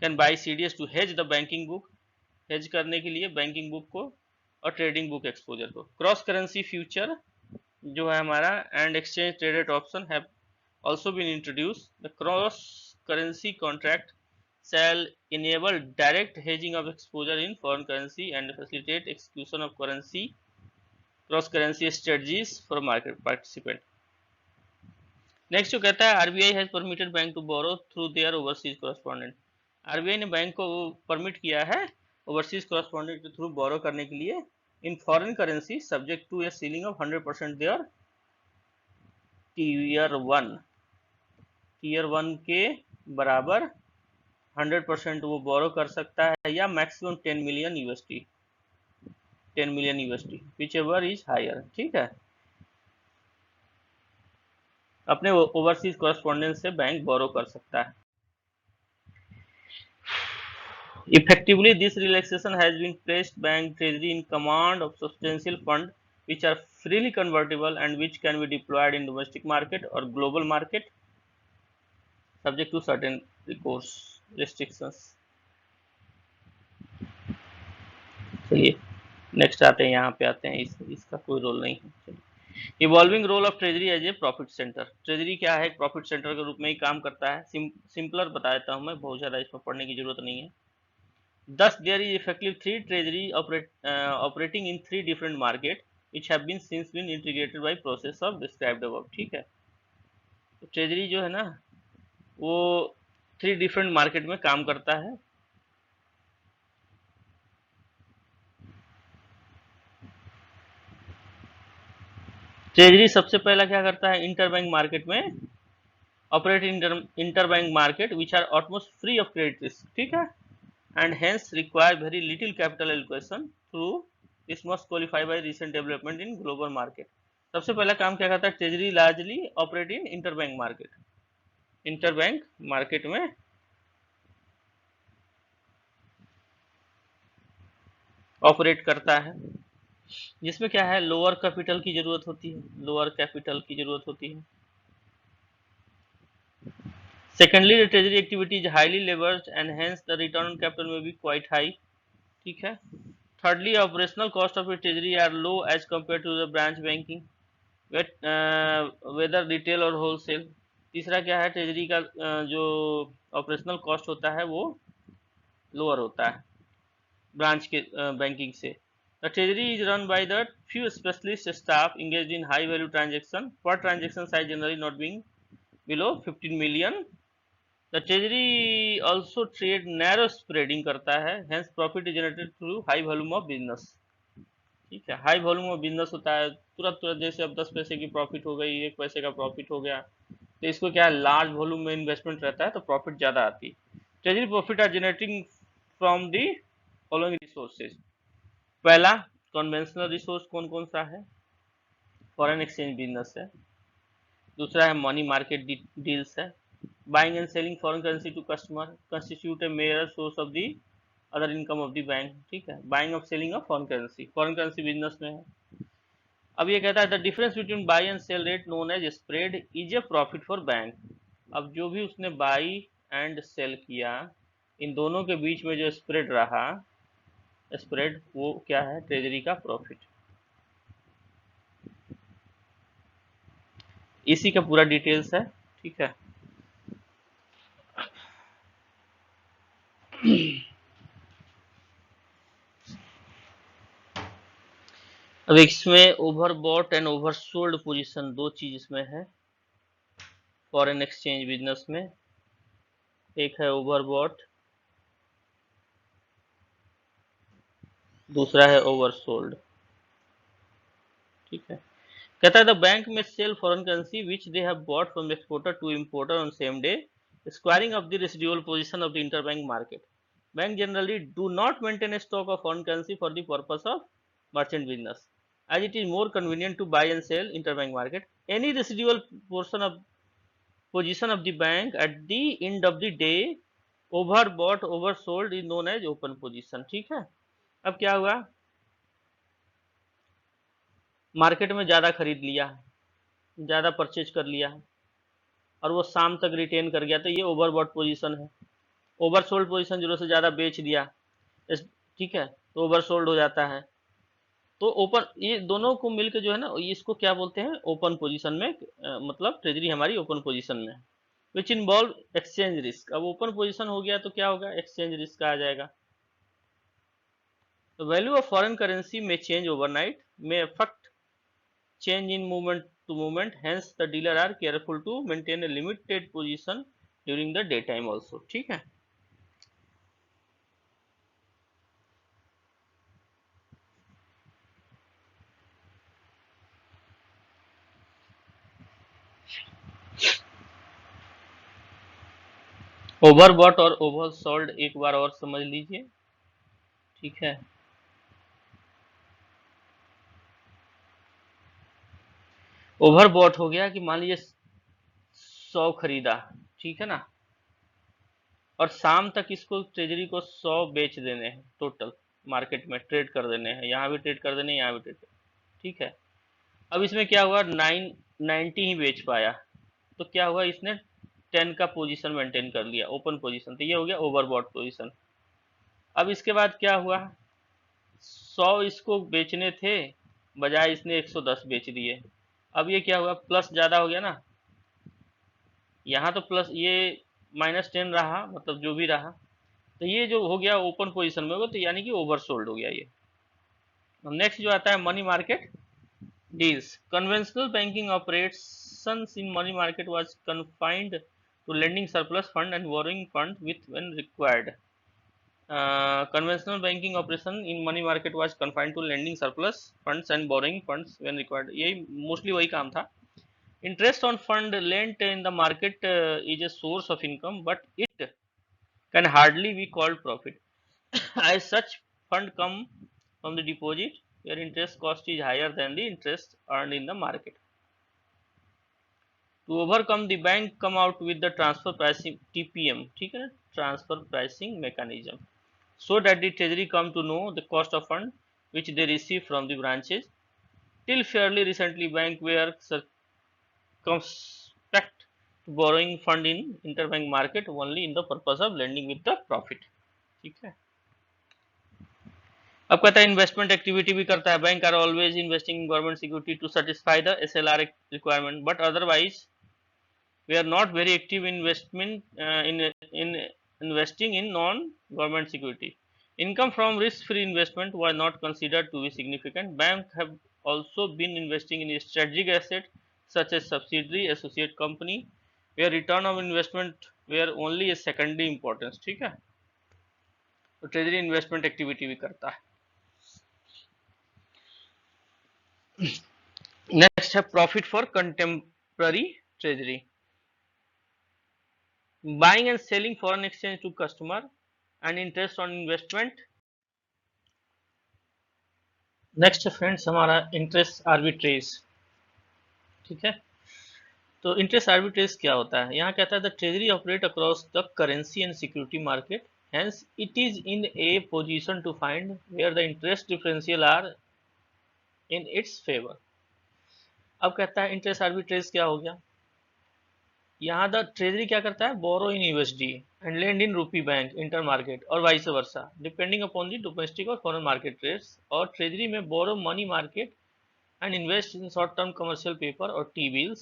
Can buy CDS to hedge the banking book, hedge करने के लिए बैंकिंग बुक को और ट्रेडिंग बुक एक्सपोजर को। क्रॉस करेंसी फ्यूचर जो है हमारा and exchange traded option have also been introduced. The cross currency contract shall enable direct hedging of exposure in foreign currency and facilitate execution of cross currency strategies for market participant. Next जो कहता है RBI has permitted bank to borrow through their overseas correspondent। RBI ने bank को permit किया है overseas correspondent के through borrow करने के लिए in foreign currency subject to a ceiling of 100% their tier one के बराबर 100% वो बोरो कर सकता है या maximum 10 million USD whichever is higher, ठीक है। अपने ओवरसीज कॉरेस्पॉन्डेंट से बैंक बोरो कर सकता है। Effectively this relaxation has been placed bank treasury in command of substantial fund which are freely convertible and which can be deployed in domestic market or global market subject to certain recourse restrictions। चलिए next आते हैं, यहाँ पे आते हैं, इसका कोई role नहीं है। Evolving role of treasury as a profit centre. Treasury क्या है, प्रॉफिट सेंटर के रूप में ही काम करता है। सिंपलर बता देता हूँ मैं, बहुत ज़्यादा इसमें पढ़ने की जरूरत नहीं है। Thus there is effectively three treasury operating in three different market which have been since been integrated by process of described above, ठीक है। तो ट्रेजरी जो है ना वो 3 डिफरेंट मार्केट में काम करता है। ट्रेजरी सबसे पहला क्या करता है, इंटरबैंक मार्केट में operate interbank market which are almost free of credit risk, ठीक है, and hence require very little capital allocation through this must qualify by recent development in global market. सबसे पहला काम क्या करता है, treasury largely operate in interbank market में operate करता है, जिसमें क्या है लोअर कैपिटल की जरूरत होती है। Secondly, the treasury activity is highly leveraged and hence the return on capital may be quite high, ठीक है। Thirdly, operational cost of a treasury are low as compared to the branch banking, whether retail or wholesale। तीसरा क्या है, treasury का जो operational cost होता है वो लोअर होता है ब्रांच के बैंकिंग से। The treasury is run by the few specialist staff engaged in high value transaction, per transaction size generally not being below 15 million। The treasury also trade narrow spreading करता है, hence profit is generated through high volume of business, ठीक है। High volume of business होता है, तुरंत जैसे अब 10 पैसे की प्रॉफिट हो गई, 1 पैसे का प्रॉफिट हो गया, तो इसको क्या है लार्ज वॉल्यूम में इन्वेस्टमेंट रहता है तो प्रॉफिट ज्यादा आती है। Treasury profit are generating from the following resources. पहला कन्वेंशनल रिसोर्स कौन कौन सा है, फॉरेन एक्सचेंज बिजनेस है। दूसरा है मनी मार्केट डील्स है। Buying and selling foreign currency to customer constitute a major source of the other income of the bank, ठीक है। Buying of selling of foreign currency business में है। अब ये कहता है the difference between buy and sell rate known as spread is a profit for bank. अब जो भी उसने बाई एंड सेल किया इन दोनों के बीच में जो स्प्रेड रहा, स्प्रेड वो क्या है, ट्रेजरी का प्रॉफिट। इसी का पूरा डिटेल्स है, ठीक है। अब इसमें ओवरबॉट एंड ओवरसोल्ड पोजीशन दो चीज इसमें है फॉरेन एक्सचेंज बिजनेस में। एक है ओवरबॉट, दूसरा है ओवरसोल्ड, ठीक है। कहता है the bank may sell foreign currency which they have bought from exporter to importer on same day, squaring of the residual position of the interbank market. Bank generally do not maintain a stock of foreign currency for the purpose of merchant business as it is more convenient to buy and sell interbank market. Any residual portion of position of the bank at the end of the day over bought over sold is known as open position. ठीक है, अब क्या हुआ, market में ज्यादा खरीद लिया, ज्यादा परचेज कर लिया और वो शाम तक रिटेन कर गया, तो ये ओवर बॉट पोजीशन है। ओवर सोल्ड पोजीशन जरूरत से ज्यादा बेच दिया, ठीक है, तो ओवर सोल्ड हो जाता है। तो ओपन, ये दोनों को मिलकर जो है ना, इसको क्या बोलते हैं, ओपन पोजीशन में, मतलब ट्रेजरी हमारी ओपन पोजीशन में, विच इन्वॉल्व एक्सचेंज रिस्क। अब ओपन पोजीशन हो गया तो क्या होगा, एक्सचेंज रिस्क आ जाएगा। The value of foreign currency may change overnight, may affect change in movement to movement. Hence, the dealer are careful to maintain a limited position during the daytime also. ठीक है, overbought और over sold एक बार और समझ लीजिए। ठीक है, overbought हो गया कि मान लीजिए 100 खरीदा, ठीक है ना, और शाम तक इसको ट्रेजरी को 100 बेच देने हैं, टोटल मार्केट में ट्रेड कर देने हैं, यहाँ भी ट्रेड कर देने हैं, यहाँ भी ट्रेड कर, ठीक है। अब इसमें क्या हुआ, 990 ही बेच पाया, तो क्या हुआ, इसने 10 का पोजीशन मेंटेन कर लिया, ओपन पोजीशन, तो ये हो गया ओवरबॉट पोजीशन। अब इसके बाद क्या हुआ, 100 इसको बेचने थे, बजाय इसने 110 बेच दिए। अब ये क्या हुआ, प्लस ज्यादा हो गया ना, यहाँ तो प्लस, ये -10 रहा, मतलब जो भी रहा, तो ये जो हो गया ओपन पोजीशन में होगा, तो यानी कि ओवरसोल्ड हो गया ये। नेक्स्ट जो आता है money market deals. Conventional banking operations in money market was confined to lending surplus fund and borrowing fund with when required. Conventional banking operation in money market was confined to lending surplus funds and borrowing funds when required. यही mostly वही काम था। Interest on fund lent in the market is a source of income, but it can hardly be called profit. As such, fund come from the deposit where interest cost is higher than the interest earned in the market. To overcome, the bank come out with the transfer pricing TPM, ठीक है ना, transfer pricing mechanism, so that the treasury come to know the cost of fund which they receive from the branches. Till fairly recently, bank were circumspect to borrowing fund in interbank market only in the purpose of lending with the profit. ठीक है, अब कहता है investment activity भी करता है, bank are always investing in government security to satisfy the SLR requirement, but otherwise we are not very active investment in investing in non-government security. Income from risk-free investment was not considered to be significant. Banks have also been investing in strategic assets such as subsidiary, associate company, where return of investment were only a secondary importance. ठीक है, तो treasury investment activity भी करता है। Next है profit for contemporary treasury. Buying and selling foreign exchange to customer and interest on investment। Next है friends हमारा interest arbitrage. ठीक है, तो इंटरेस्ट आर्बिट्रेज क्या होता है, यहाँ कहता है the treasury operate across the currency and security market, hence it is in a position to find where the interest differential are in its favour. अब कहता है इंटरेस्ट आर्बिट्रेज क्या हो गया, यहाँ द ट्रेजरी क्या करता है, borrow in USD and lend in rupee bank inter market और vice versa depending upon the domestic और फॉरेन मार्केट रेट्स। और ट्रेजरी में borrow money market and invest in short-term commercial paper or T-bills.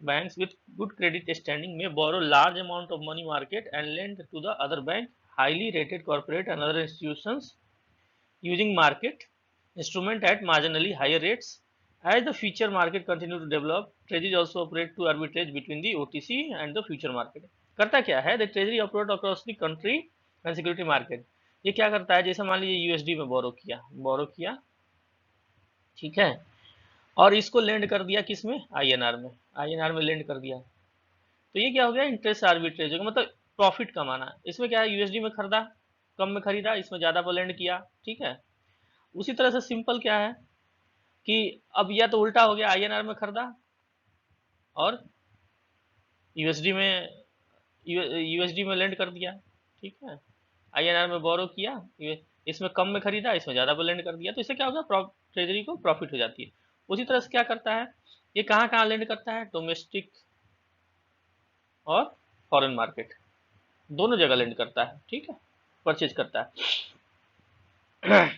Banks with good credit standing may borrow large amount of money market and lend to the other bank, highly rated corporate and other institutions using market instrument at marginally higher rates. As the future market continue to develop, treasury also operate to arbitrage between the OTC and the future market. करता क्या है, the treasury operate across the country and security market. ये क्या करता है, जैसे मान लीजिए USD में बोरो किया, ठीक है, और इसको लेंड कर दिया किस में, INR में लेंड कर दिया, तो ये क्या हो गया, इंटरेस्ट आर्बिट्रेज, मतलब प्रॉफिट कमाना। इसमें क्या है, USD में खरीदा, कम में खरीदा, इसमें ज्यादा पर लेंड किया। ठीक है, उसी तरह से सिंपल क्या है कि अब या तो उल्टा हो गया, INR में खरीदा और USD में लेंड कर दिया। ठीक है। INR में बोरो किया, इसमें कम में खरीदा, इसमें ज़्यादा में लेंड कर दिया, तो इससे क्या होगा, ट्रेजरी को प्रॉफिट हो जाती है। उसी तरह से क्या करता है, ये कहाँ कहाँ लेंड करता है, डोमेस्टिक और फॉरेन मार्केट दोनों जगह लेंड करता है, ठीक है, परचेज करता है।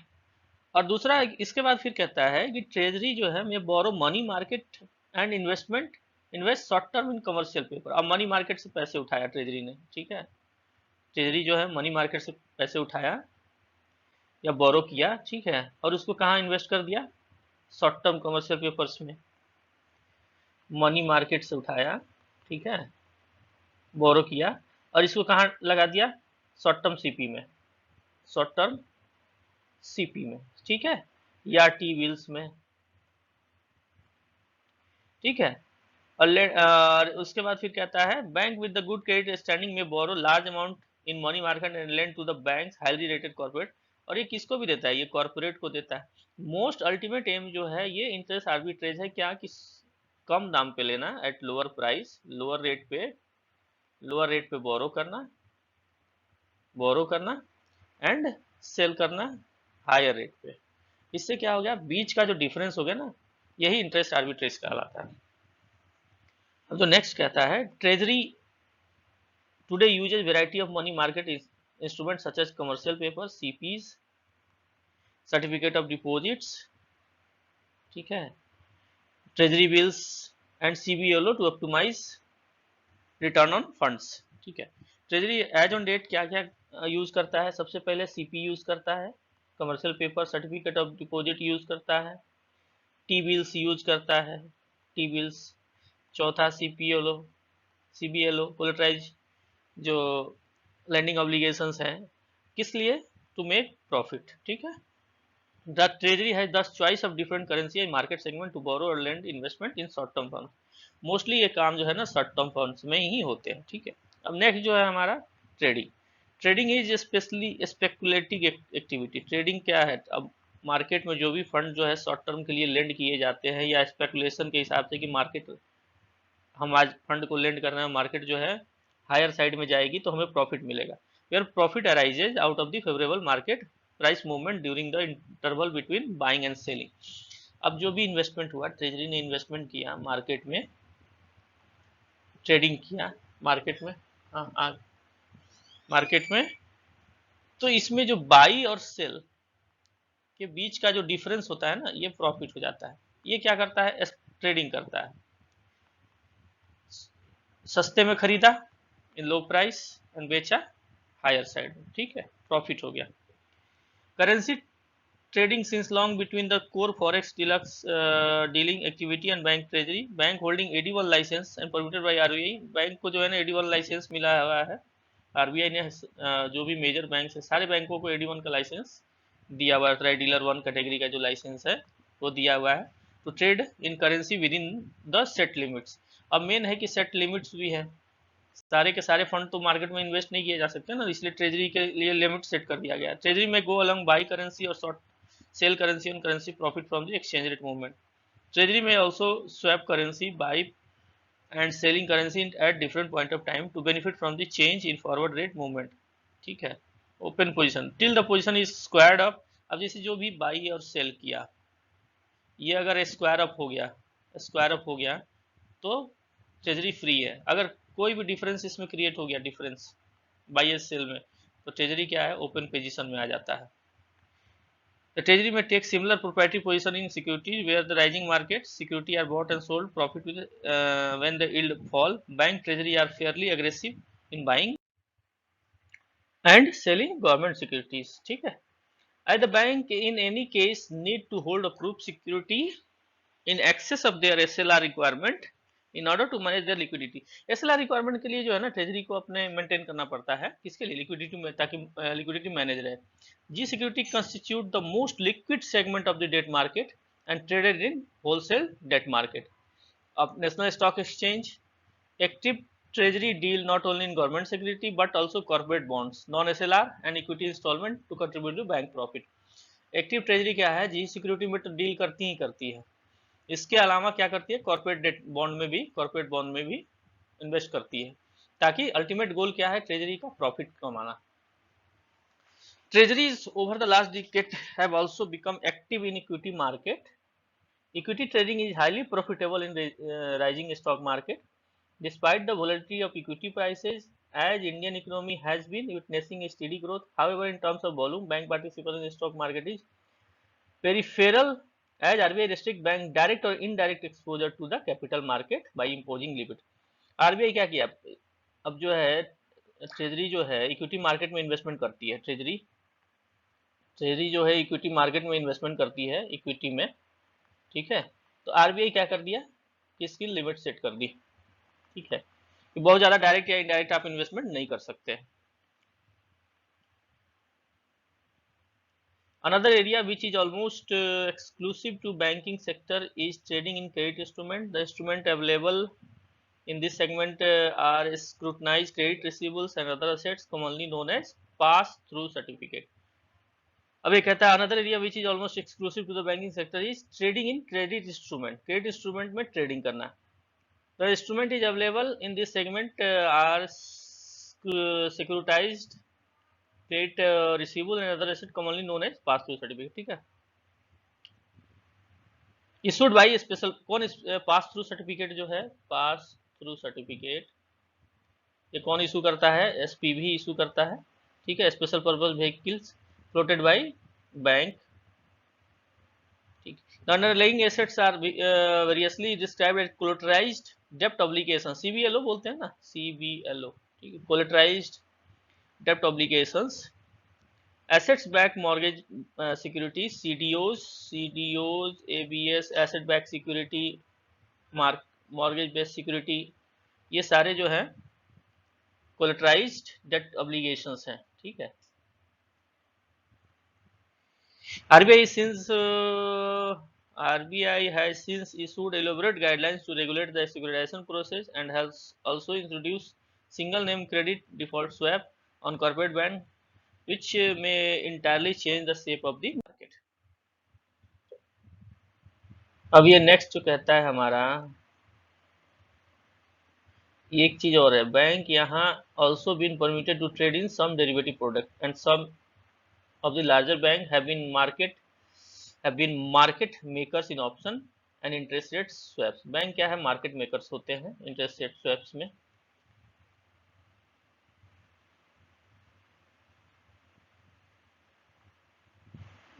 और दूसरा इसके बाद फिर कहता है कि ट्रेजरी जो है, मैं borrow money market and invest short term in commercial paper. अब मनी मार्केट से पैसे उठाया ट्रेजरी ने, ठीक है, ट्रेजरी जो है मनी मार्केट से पैसे उठाया या बोरो किया, ठीक है, और उसको कहाँ इन्वेस्ट कर दिया, शॉर्ट टर्म कमर्शियल पेपर्स में। मनी मार्केट से उठाया, ठीक है, बोरो किया, और इसको कहाँ लगा दिया, शॉर्ट टर्म सीपी में, शॉर्ट टर्म सीपी में, ठीक है, या टी बिल्स में, ठीक है। और उसके बाद फिर कहता है bank with the good credit standing में borrow large amount in money market and lend to the banks highly rated corporate. और ये किसको भी देता है, ये कॉर्पोरेट को देता है। मोस्ट अल्टीमेट एम जो है ये इंटरेस्ट आर्बिट्रेज है, क्या कि कम दाम पे लेना at lower price, lower rate पे बोरो करना एंड सेल करना हायर रेट पे। इससे क्या हो गया, बीच का जो डिफरेंस हो गया ना, यही इंटरेस्ट आर्बिट्रेज कहलाता है। अब जो नेक्स्ट कहता है, treasury today uses variety of money market instrument such as commercial paper, CPs, certificate of deposits, ठीक है, treasury bills and CBLO to optimize return on funds, ठीक है। ट्रेजरी एज ऑन डेट क्या क्या यूज करता है, सबसे पहले सीपी यूज करता है, commercial paper, certificate of deposit use करता है, टी बिल्स यूज करता है, टी बिल्स, चौथा सीबीएलओ कोलेटराइज जो लैंडिंग ऑब्लिगेशंस हैं, किस लिए, टू मेक प्रॉफिट, ठीक है। The treasury has this choice of different currency in market segment to borrow और lend investment in short term fund. Mostly ये काम जो है ना शॉर्ट टर्म फंड्स में ही होते हैं, ठीक है। अब नेक्स्ट जो है हमारा trading. Trading is specially speculative activity. Trading क्या है, अब मार्केट में जो भी फंड जो है शॉर्ट टर्म के लिए लेंड किए जाते हैं या स्पेकुलेशन के हिसाब से कि मार्केट, हम आज फंड को लेंड कर रहे हैं, मार्केट जो है हायर साइड में जाएगी तो हमें प्रॉफिट मिलेगा। Where profit arises out of the favourable market price movement during the interval between buying and selling. अब जो भी इन्वेस्टमेंट हुआ, ट्रेजरी ने इन्वेस्टमेंट किया मार्केट में, ट्रेडिंग किया मार्केट में, मार्केट में, तो इसमें जो बाई और सेल के बीच का जो डिफरेंस होता है ना, ये प्रॉफिट हो जाता है। ये क्या करता है, ट्रेडिंग करता है, सस्ते में खरीदा इन लो प्राइस एंड बेचा हायर साइड में, ठीक है, प्रॉफिट हो गया। Currency trading since long between the core forex deluxe dealing activity and bank treasury, bank holding AD1 license and permitted by RBI। Bank को जो है ना AD1 लाइसेंस मिला हुआ है, आरबीआई ने जो भी मेजर बैंक है सारे बैंकों को AD1 का लाइसेंस दिया हुआ है, डीलर 1 कैटेगरी का जो लाइसेंस है वो दिया हुआ है, तो trade in currency with in the set limits. अब मेन है कि सेट लिमिट्स भी है, सारे के सारे फंड तो मार्केट में इन्वेस्ट नहीं किए जा सकते ना, इसलिए ट्रेजरी के लिए लिमिट सेट कर दिया गया। ट्रेजरी में गो अलॉन्ग बाई करेंसी और short sell currency on currency profit from the exchange rate movement. Treasury में also swap currency buy and selling currency at different point of time to benefit from the change in forward rate movement, ठीक है। Open position till the position is squared up. अब जैसे जो भी by और cell किया, ये अगर स्क्वायर अप हो गया तो ट्रेजरी फ्री है। अगर कोई भी डिफरेंस इसमें क्रिएट हो गया, डिफरेंस बाई एस सेल में, तो ट्रेजरी क्या है, ओपन पोजीशन में आ जाता है। The treasury may take similar proprietary position in security where the rising market security are bought and sold profit with, when the yield fall. Bank treasury are fairly aggressive in buying and selling government securities, ठीक है। As the bank in any case need to hold approved security in excess of their SLR requirement in order to manage their liquidity। SLR requirement के लिए जो है ना treasury को अपने maintain करना पड़ता है, किसके लिए, लिक्विडिटी में, ताकि लिक्विडिटी मैनेज रहे। G security constitute the most liquid segment of the debt market and traded in wholesale debt market. अब national stock exchange active treasury deal not only in government security but also corporate bonds, non SLR and equity installment to contribute to bank profit। Active treasury क्या है, जी security में तो deal करती है, इसके अलावा क्या करती है, कॉर्पोरेट डेट बॉन्ड में भी इन्वेस्ट करती है, ताकि अल्टीमेट गोल क्या है, ट्रेजरी का प्रॉफिट कमाना। Treasuries over the last decade have also become active in equity market. Equity trading is highly profitable in the rising stock market. Despite the volatility of equity prices, as Indian economy has been witnessing a steady growth, however, in terms of volume, bank participation in the stock market is peripheral, as RBI restrict bank direct or indirect exposure to the capital market by imposing limit. RBI क्या किया, अब जो है treasury जो है equity market में investment करती है, ट्रेजरी जो है इक्विटी मार्केट में इन्वेस्टमेंट करती है इक्विटी में, ठीक है। तो आरबीआई क्या कर दिया कि इसकी लिमिट सेट कर दी, ठीक है, कि बहुत ज्यादा डायरेक्ट या इनडायरेक्ट आप इन्वेस्टमेंट नहीं कर सकते। Another area which is almost exclusive to banking sector is trading in credit instrument. The instrument available in this segment are scrutinized credit receivables and other assets commonly known as pass-through certificate. अब ये कहता है another area which is almost exclusive to the banking sector is trading in credit instrument. Credit instrument में trading करना। The instrument is available in this segment are securitized credit receivable and other asset commonly known as pass-through certificate, ठीक है। Issued by special, कौन pass through certificate जो है, pass through certificate ये कौन issue करता है, एसपीवी इशू करता है, ठीक है। Special purpose vehicles floated by bank, ठीक। The underlying assets are variously described as collateralized डेब्ट ऑब्लिगेशन, सीबीएलओ बोलते हैं ना, सीबीएलओ, ठीक है, कोलेटराइज्ड डेब्ट obligations, assets backed mortgage securities, CDOs, ABS, asset backed security, mortgage based security, ये सारे जो है collateralized debt obligations हैं, ठीक है। RBI has since issued elaborate guidelines to regulate the securitization process and has also introduced single name credit default swap on corporate bond, which may entirely change the shape of the market. अब ये next जो कहता है हमारा, एक चीज और है, बैंक यहाँ also been permitted to trade in some derivative product and some of the larger bank have been market makers in option and interest rate swaps. Bank क्या है, मार्केट मेकर्स होते हैं इंटरेस्ट रेट स्वैप्स में।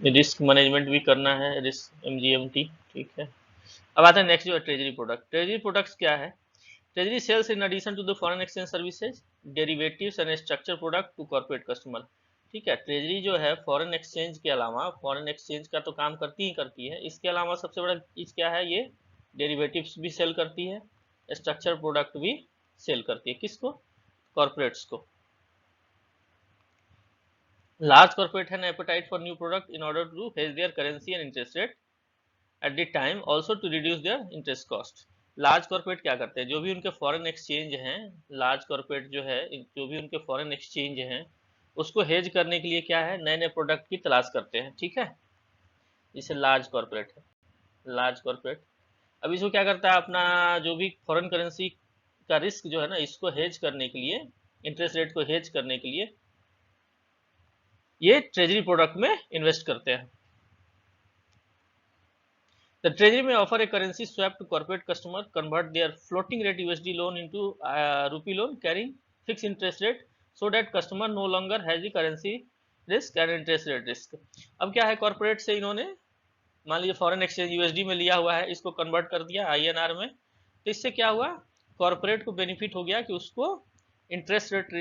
Risk management भी करना है, risk एमजीएमटी, ठीक है। अब आता है नेक्स्ट जो है ट्रेजरी प्रोडक्ट। ट्रेजरी प्रोडक्ट्स क्या है, treasury sells in addition to the foreign exchange services, derivatives and structure product to corporate customer, ठीक है। ट्रेजरी जो है फॉरेन एक्सचेंज के अलावा, फॉरेन एक्सचेंज का तो काम करती ही करती है, इसके अलावा सबसे बड़ा चीज क्या है, ये डेरिवेटिव्स भी सेल करती है, स्ट्रक्चर प्रोडक्ट भी सेल करती है, किसको, कॉर्पोरेट्स को। Large corporate have an appetite for new product in order to hedge their currency and interest rate at the time, also to reduce their interest cost. Large corporate क्या करते हैं, जो भी उनके फॉरेन एक्सचेंज हैं, large corporate जो है, जो भी उनके फॉरेन एक्सचेंज हैं, उसको हेज करने के लिए क्या है, नए नए प्रोडक्ट की तलाश करते हैं, ठीक है। इसे लार्ज कॉर्पोरेट है, लार्ज कॉर्पोरेट। अब इसको क्या करता है, अपना जो भी फॉरेन करेंसी का रिस्क जो है ना, इसको हेज करने के लिए, इंटरेस्ट रेट को हेज करने के लिए ये ट्रेजरी प्रोडक्ट में इन्वेस्ट करते हैं। The treasury may offer a currency swap to corporate customer, convert their floating rate USD loan into rupee loan carrying fixed interest rate, so that customer no longer has the currency risk and interest rate risk. अब क्या है, corporate से इन्होंने मान लीजिए foreign exchange USD में लिया हुआ है, इसको कन्वर्ट कर दिया आईएनआर में, तो इससे क्या हुआ, कॉर्पोरेट को बेनिफिट हो गया कि उसको इंटरेस्ट रेट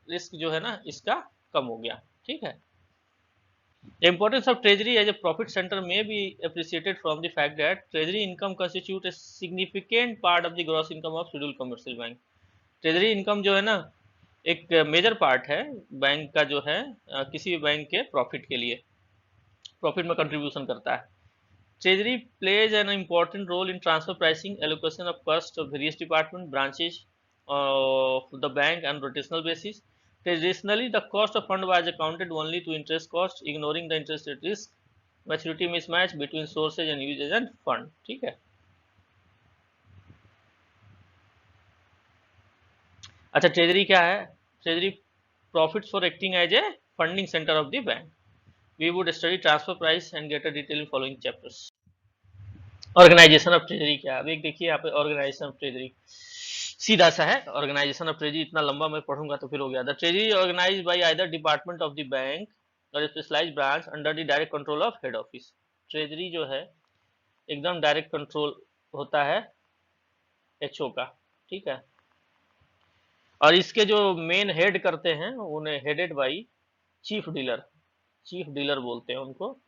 रिस्क जो है ना, इसका कम हो गया, ठीक है। The importance of treasury as a profit center may be appreciated from the fact that treasury income constitute a significant part of the gross income of scheduled commercial bank. treasury income जो है ना, एक major part है bank का, जो है किसी भी बैंक के प्रॉफिट के लिए, प्रॉफिट में कंट्रीब्यूशन करता है। treasury plays an important role in transfer pricing, allocation of cost of various department branches of the bank on rotational basis. Traditionally, the cost of fund was accounted only to interest cost, ignoring the interest rate risk, maturity mismatch between sources and usage and fund, ठीक है। अच्छा, treasury क्या है, treasury profits for acting as a funding centre of the bank. We would study transfer price and get a detail in following chapters. Organisation of treasury क्या है? अब एक देखिए यहाँ पे ऑर्गेनाइजेशन ऑफ ट्रेजरी सीधा सा है। ऑर्गेनाइजेशन ऑफ ट्रेजरी इतना लंबा मैं पढ़ूंगा तो फिर हो गया। The treasury organized by either department of the bank और specialized branch under the direct control of head office. Treasury जो है एकदम डायरेक्ट कंट्रोल होता है एचओ का, ठीक है। और इसके जो मेन हेड करते हैं उन्हें headed by chief dealer, chief dealer बोलते हैं उनको।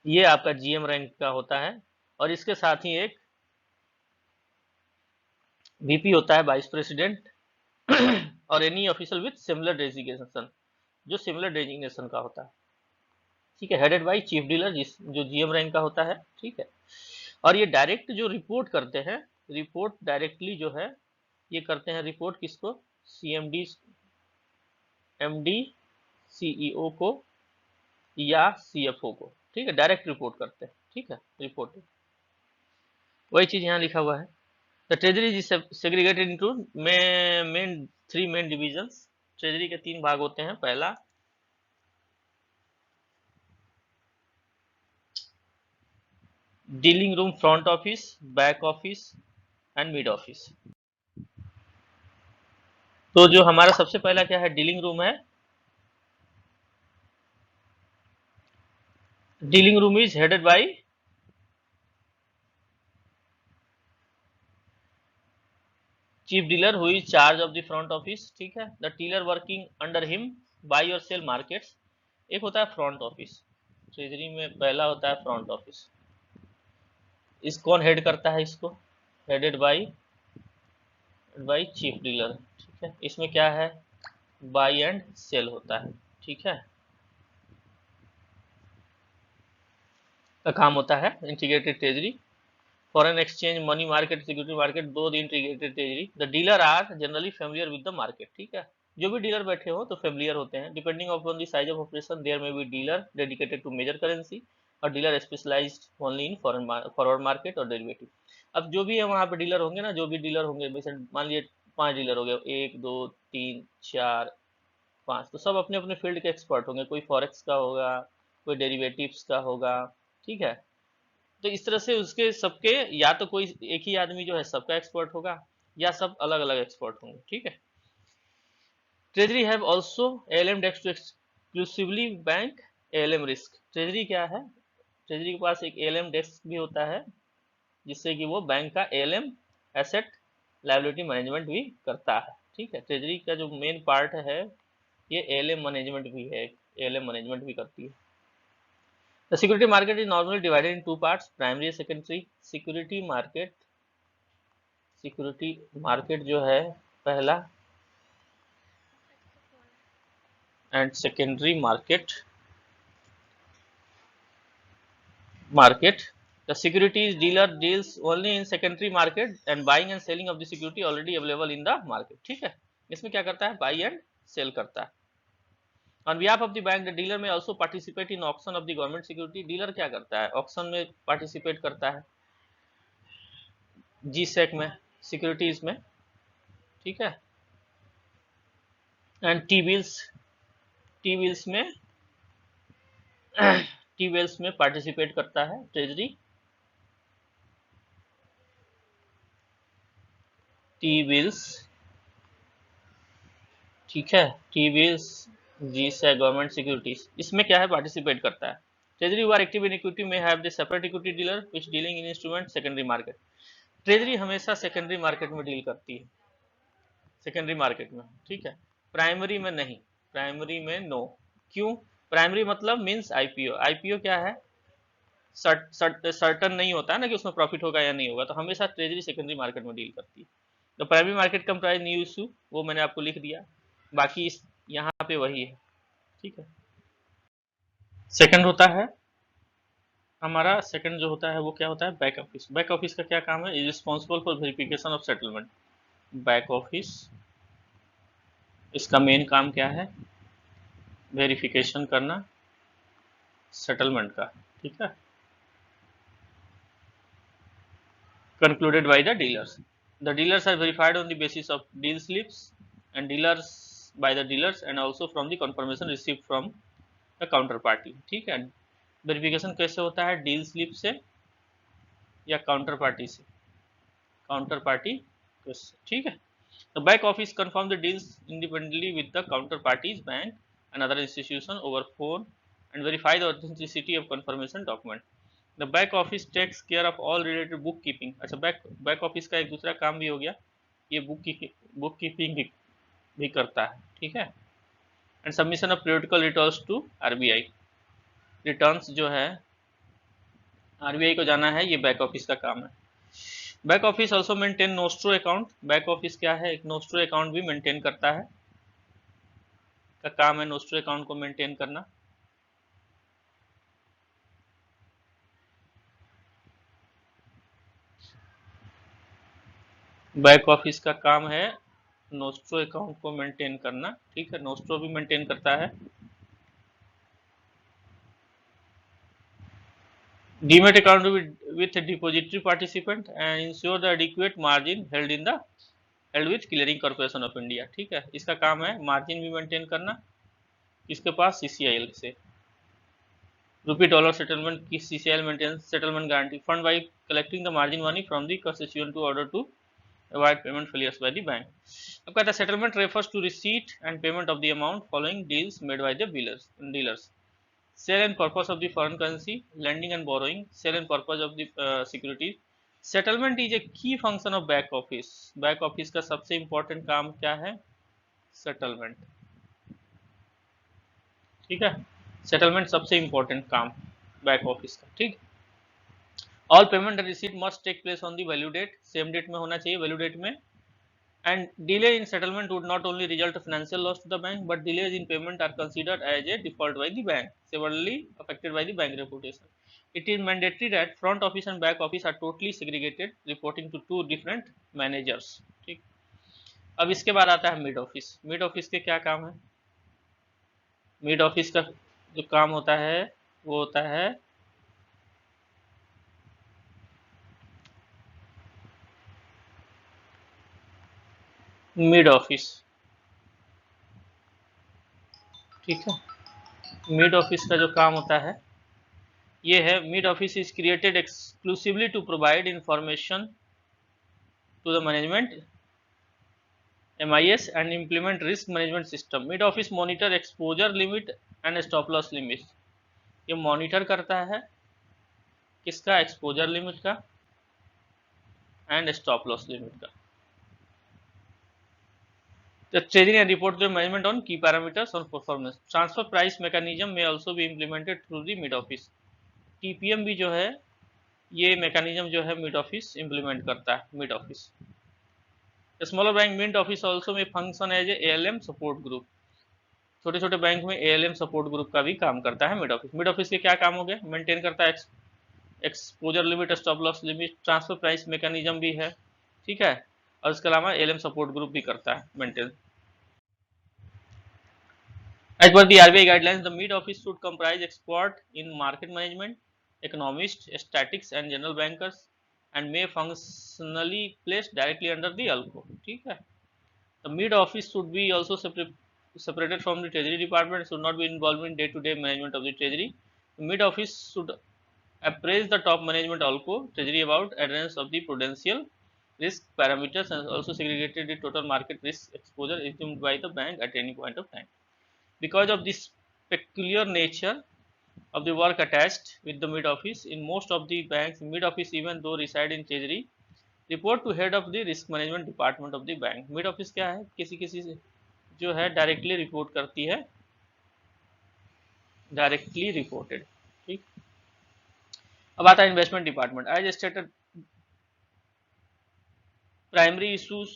ये आपका जीएम रैंक का होता है। और इसके साथ ही एक वीपी होता है, वाइस प्रेसिडेंट और any officer with similar designation, जो सिमिलर डेजिग्नेशन का होता है, ठीक है। हेडेड बाई चीफ डीलर जो जीएम रैंक का होता है, ठीक है। और ये डायरेक्ट जो रिपोर्ट करते हैं, रिपोर्ट डायरेक्टली जो है ये करते हैं रिपोर्ट किसको? सीएमडी, एमडी, सीईओ को या सीएफओ को, ठीक है। डायरेक्ट रिपोर्ट करते हैं, ठीक है। रिपोर्ट वही चीज यहाँ लिखा हुआ है। The treasury is segregated into main three main divisions. Treasury के तीन भाग होते हैं। पहला dealing room, front office, back office and mid office. तो जो हमारा सबसे पहला क्या है? डीलिंग रूम है। Dealing room is headed by chief dealer who is charge of the front office, ठीक है। The dealer working under him by और सेल मार्केट्स। एक होता है फ्रंट ऑफिस, ट्रेजरी में पहला होता है फ्रंट ऑफिस। इस कौन हेड करता है इसको? हेडेड बाय चीफ डीलर, ठीक है। इसमें क्या है? बाई एंड सेल होता है, ठीक है। का काम होता है integrated treasury, foreign exchange, money market, security market, दो integrated treasury. The dealer are generally familiar with the market, ठीक है। जो भी डीलर बैठे हो तो फेमिलियर होते हैं। Depending upon the size of operation there may be dealer dedicated to major currency और dealer specialized only in forward market और डेरिवेटिव। अब जो भी है वहाँ पे डीलर होंगे ना, जो भी डीलर होंगे, जैसे मान लीजिए 5 डीलर हो गए, 1 2 3 4 5, तो सब अपने अपने फील्ड के एक्सपर्ट होंगे। कोई फॉरेक्स का होगा, कोई डेरिवेटिव्स का होगा, ठीक है। तो इस तरह से उसके सबके या तो कोई एक ही आदमी जो है सबका एक्सपर्ट होगा या सब अलग अलग एक्सपर्ट होंगे, ठीक है। Treasury have also ALM desk to exclusively bank ALM risk. Treasury क्या है? ट्रेजरी के पास एक एएलएम डेस्क भी होता है जिससे कि वो बैंक का एएलएम एसेट लायबिलिटी मैनेजमेंट भी करता है, ठीक है। ट्रेजरी का जो मेन पार्ट है ये एएलएम मैनेजमेंट भी है, एएलएम मैनेजमेंट भी करती है। The security market is normally divided in two parts, primary and secondary. Security market जो है पहला, and secondary market. The securities dealer deals only in secondary market and buying and selling of the security already available in the market, ठीक है। इसमें क्या करता है? By and cell करता है। On behalf of the bank, the dealer may also participate in auction of the government security. Dealer क्या करता है? ऑक्शन में पार्टिसिपेट करता है, जी सेक में, सिक्योरिटीज में, ठीक है। एंड टी बिल्स में टी बिल्स में पार्टिसिपेट करता है ट्रेजरी। टी बिल्स, ठीक है। टी बिल्स, जी से गवर्नमेंट सिक्योरिटीज, इसमें क्या है? पार्टिसिपेट करता है। Treasury who are active in equity में have the separate equity dealer which dealing in instrument secondary market. Treasury हमेशा सेकेंडरी मार्केट में डील करती है, सेकेंडरी मार्केट में, ठीक है। प्राइमरी में नहीं, प्राइमरी में नो। क्यों? प्राइमरी मतलब मींस आईपीओ। आईपीओ क्या है? सर्टन नहीं होता है ना कि उसमें प्रॉफिट होगा या नहीं होगा, तो हमेशा ट्रेजरी सेकेंडरी मार्केट में डील करती है। तो primary market comprise new issue, वो मैंने आपको लिख दिया, बाकी इस यहाँ पे वही है, ठीक है। सेकंड होता है हमारा, सेकंड जो होता है वो क्या होता है? Back office. बैक ऑफिस का क्या काम है? Is responsible for verification of settlement. Back office, इसका मेन काम क्या है? वेरिफिकेशन करना सेटलमेंट का, ठीक है। concluded by the dealers. The dealers are verified on the basis of deal slips and dealers by the dealers and also from the confirmation received from the counterparty. ठीक है, verification कैसे होता है, deal slip से या counter party से, counter party ठीक है. The back office confirm the deals independently with the counterparties, bank and other institution over phone and verify the authenticity of confirmation document. The back office takes care of all related bookkeeping. अच्छा, back office का एक दूसरा काम भी हो गया, ये book keeping भी करता है. ठीक है. And submission of periodical returns to RBI. Returns जो है आरबीआई को जाना है, ये बैक ऑफिस का काम है. Back office also maintain nostro account. Back office क्या है, एक नोस्ट्रो अकाउंट भी मेंटेन करता है, का काम है नोस्ट्रो अकाउंट को मेंटेन करना. बैक ऑफिस का काम है नोस्ट्रो अकाउंट को मेंटेन करना. ठीक है, नोस्ट्रो भी मेंटेन करता है. Demat account with depository participant and ensure the adequate margin held with clearing corporation of India. ठीक है, इसका काम है मार्जिन भी मेंटेन करना. किसके पास, CCIL से. रूपी डॉलर सेटलमेंट की CCIL maintain settlement guarantee fund by collecting the margin money from the constituent to order to avoid payment failures by the bank. अब कहता है settlement refers to receipt and payment of the amount following deals made by the dealers. Sale and purpose of the foreign currency, lending and borrowing, sale and purpose of the securities. Settlement is a key function of back office. Back office का सबसे important काम क्या है, settlement. ठीक है, settlement सबसे important काम back office का. ठीक, all payment and receipt must take place on the value date. Same date में होना चाहिए, value date में. And delay in settlement would not only result in financial loss to the bank, but delays in payment are considered as a default by the bank, severely affected by the bank reputation. It is mandatory that front office and back office are totally segregated, reporting to two different managers. ठीक, अब इसके बाद आता है mid office. Mid office के क्या काम है, मिड ऑफिस का जो काम होता है वो होता है मिड ऑफिस. ठीक है, मिड ऑफिस का जो काम होता है ये है, mid office is created exclusively to provide information to the management MIS and implement risk management system. Mid office monitor exposure limit and stop loss limit. ये मॉनिटर करता है किसका, एक्सपोजर लिमिट का एंड स्टॉप लॉस लिमिट का. The treasury and report to the management on key parameters on performance. Transfer price mechanism may also be implemented through the mid office. TPM भी जो है ये mechanism जो है mid office implement करता है. mid office. A smaller bank mid office also may function as a ALM support group. छोटे छोटे बैंक में ALM support group का भी काम करता है mid office. mid office के क्या काम हो गए, मेंटेन करता है exposure limit, stop loss limit, transfer price mechanism भी है. ठीक है, और इसके अलावा ALM सपोर्ट ग्रुप भी करता है maintain. As per the RBI guidelines, the mid office should comprise expert in market management, economists, statistics and general bankers and may functionally placed directly under the ALCO. ठीक है, the mid office should be also separated from the treasury department, should not be involved in day-to-day management of the treasury. The mid office should appraise the top management ALCO treasury about adherence of the prudential risk parameters and also segregated the total market risk exposure assumed by the bank at any point of time. Because of this peculiar nature of the work attached with the mid office, in most of the banks, mid office, even though reside in treasury, report to head of the risk management department of the bank. Mid office क्या है, किसी किसी से जो है directly report करती है, directly reported. ठीक, अब आता है investment department. As stated primary issues,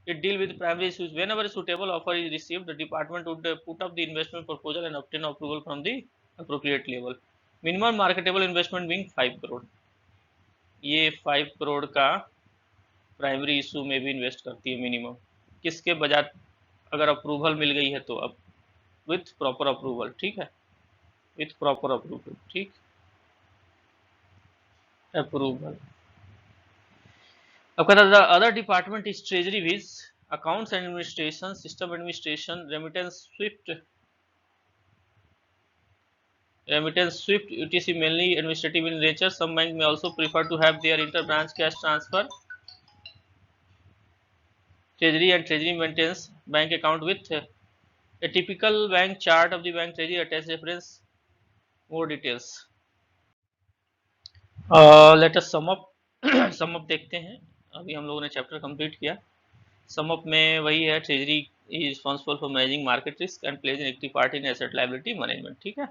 it deal with primary issues. Whenever a suitable offer is received, the department would put up the investment proposal and obtain approval from the appropriate level. Minimum marketable investment being 5 crore. ये 5 करोड़ का primary issue में भी invest करती है minimum. किसके बजाय, अगर approval मिल गई है तो अब विथ प्रॉपर अप्रूवल. ठीक है, विथ प्रॉपर अप्रूवल. ठीक, अप्रूवल. अब कहता है other department is treasury viz. Accounts administration, system administration, remittance swift, UTC mainly administrative in nature. Some banks may also prefer to have their inter-branch cash transfer, treasury and treasury maintains bank account with a typical bank chart of the bank treasury attached reference more details. Let us sum up. sum up देखते हैं. अभी हम लोगों ने chapter complete किया. Sum up में वही है, treasury is responsible for managing market risk and pledge an active part in asset liability management. ठीक है.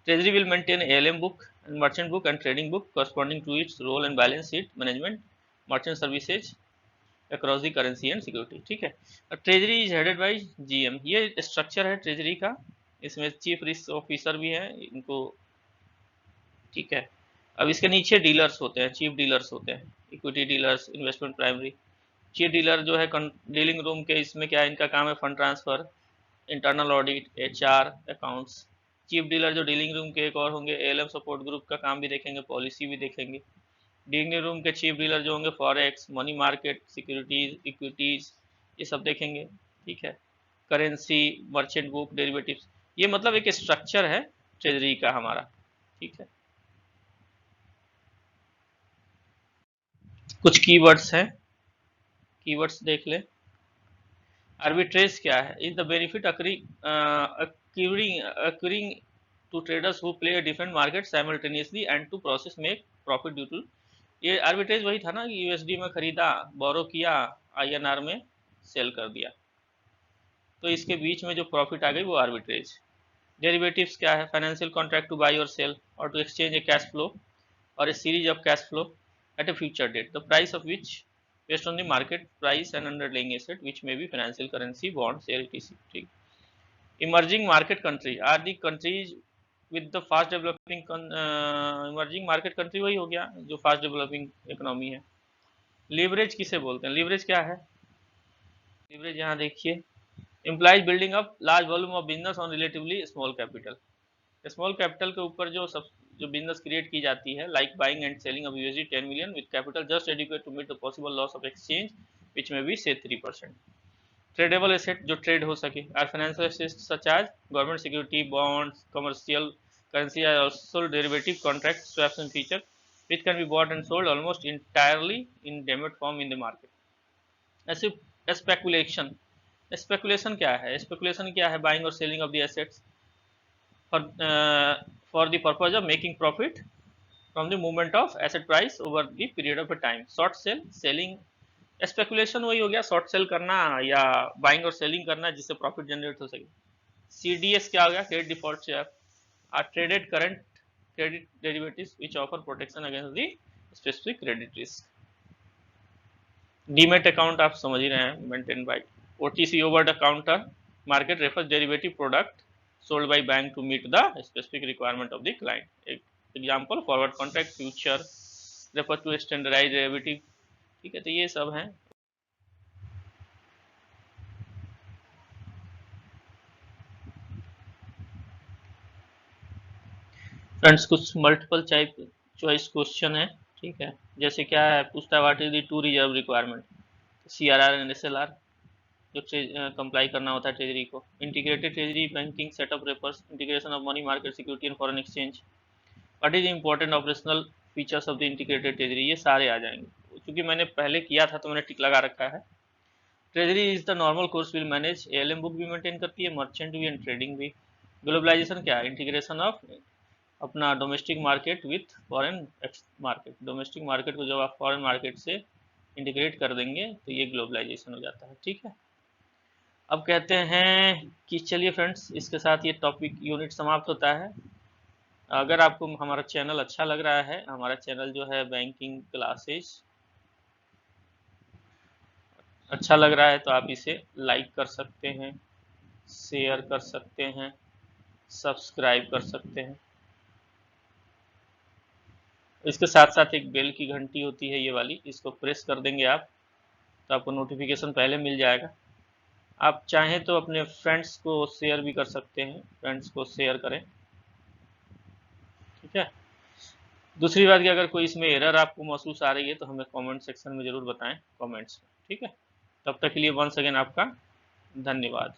Treasury will maintain ALM book and merchant book and trading book corresponding to its role and balance sheet management, merchant services across the currency and security. ठीक है. Treasury is headed by GM. ये structure है treasury का. इसमें chief risk officer भी है इनको. ठीक है. अब इसके नीचे डीलर्स होते हैं, चीफ डीलर्स होते हैं, equity dealers, investment primary. Chief dealer जो है डीलिंग रूम के, इसमें क्या है, इनका काम है fund transfer, internal audit, HR, accounts. Chief dealer जो डीलिंग रूम के एक और होंगे, एएलएम सपोर्ट ग्रुप का काम भी देखेंगे, पॉलिसी भी देखेंगे. डीलिंग रूम के चीफ डीलर जो होंगे forex, money market, securities, equities, ये सब देखेंगे. ठीक है. Currency, merchant book, derivatives. ये मतलब एक स्ट्रक्चर है ट्रेजरी का हमारा. ठीक है. कुछ कीवर्ड्स हैं, कीवर्ड्स देख ले. आर्बिट्रेज क्या है? Is the benefit occurring to traders who play a different market simultaneously and to process make profit due to. ये आर्बिट्रेज वही था ना कि यूएसडी में खरीदा, बोरो किया, आईएनआर में सेल कर दिया, तो इसके बीच में जो प्रॉफिट आ गई वो आर्बिट्रेज. डेरिवेटिव्स क्या है? फाइनेंशियल कॉन्ट्रैक्ट टू बाई और सेल और to exchange a cash flow और a series of cash flow at a future date, the price of which based on the market price and underlying asset which may be financial currency, bonds, share, etc. ठीक. Emerging market country are the countries with the fast developing emerging market country वही हो गया जो fast developing economy है. Leverage किसे बोलते हैं? Leverage क्या है? Leverage यहाँ देखिए, implies building up large volume of business on relatively small capital. Small capital के ऊपर जो बिजनेस क्रिएट की जाती है, like buying and selling of USD 10 million with capital just adequate to meet the possible loss of exchange which may be say 3%. Tradeable asset जो trade हो सके are financial assets such as government security, bonds, commercial currency, also derivative contract, swaps and future which can be bought and sold almost entirely in डेमोड form in the market. ऐसे speculation. Speculation क्या है? Speculation क्या है? Buying और selling of the assets for the purpose of making profit from the movement of asset price over the period of a time. Short sell, selling. Speculation वही हो गया, short cell करना या बाइंग और selling करना जिससे profit generate हो सके. सीडीएस क्या हो गया? Credit default swap are traded current credit derivatives which offer protection against the specific credit risk. Demat account आप समझ ही रहे हैं, maintain by. OTC over the counter market refers derivative product sold by bank to meet the specific requirement of the client. Example, forward contract, future refer to standardized derivative. ठीक है. तो ये सब हैं. फ्रेंड्स कुछ मल्टीपल चॉइस क्वेश्चन है. ठीक है. जैसे क्या है, पूछता है what is the two reserve requirement, CRR and SLR जो कंप्लाई करना होता है ट्रेजरी को. Integrated treasury banking setup refers integration of money market, security and foreign exchange. What is important operational features of the integrated treasury, ये सारे आ जाएंगे. क्योंकि मैंने पहले किया था तो मैंने टिक लगा रखा है. Treasury is the normal course will manage, ALM book भी मेंटेन करती है, मर्चेंट भी एंड ट्रेडिंग भी. ग्लोबलाइजेशन क्या है? इंटीग्रेशन ऑफ अपना domestic market with foreign market. Domestic market को जब आप फॉरेन मार्केट से इंटीग्रेट कर देंगे तो ये ग्लोबलाइजेशन हो जाता है. ठीक है. अब कहते हैं कि चलिए फ्रेंड्स, इसके साथ ये टॉपिक यूनिट समाप्त होता है. अगर आपको हमारा चैनल अच्छा लग रहा है, हमारा चैनल जो है बैंकिंग क्लासेस अच्छा लग रहा है तो आप इसे लाइक कर सकते हैं, शेयर कर सकते हैं, सब्सक्राइब कर सकते हैं. इसके साथ साथ एक बेल की घंटी होती है ये वाली, इसको प्रेस कर देंगे आप तो आपको नोटिफिकेशन पहले मिल जाएगा. आप चाहें तो अपने फ्रेंड्स को शेयर भी कर सकते हैं, फ्रेंड्स को शेयर करें. ठीक है. दूसरी बात कि अगर कोई इसमें एरर आपको महसूस आ रही है तो हमें कमेंट सेक्शन में ज़रूर बताएं, कमेंट्स में. ठीक है. तब तक के लिए वंस अगेन आपका धन्यवाद।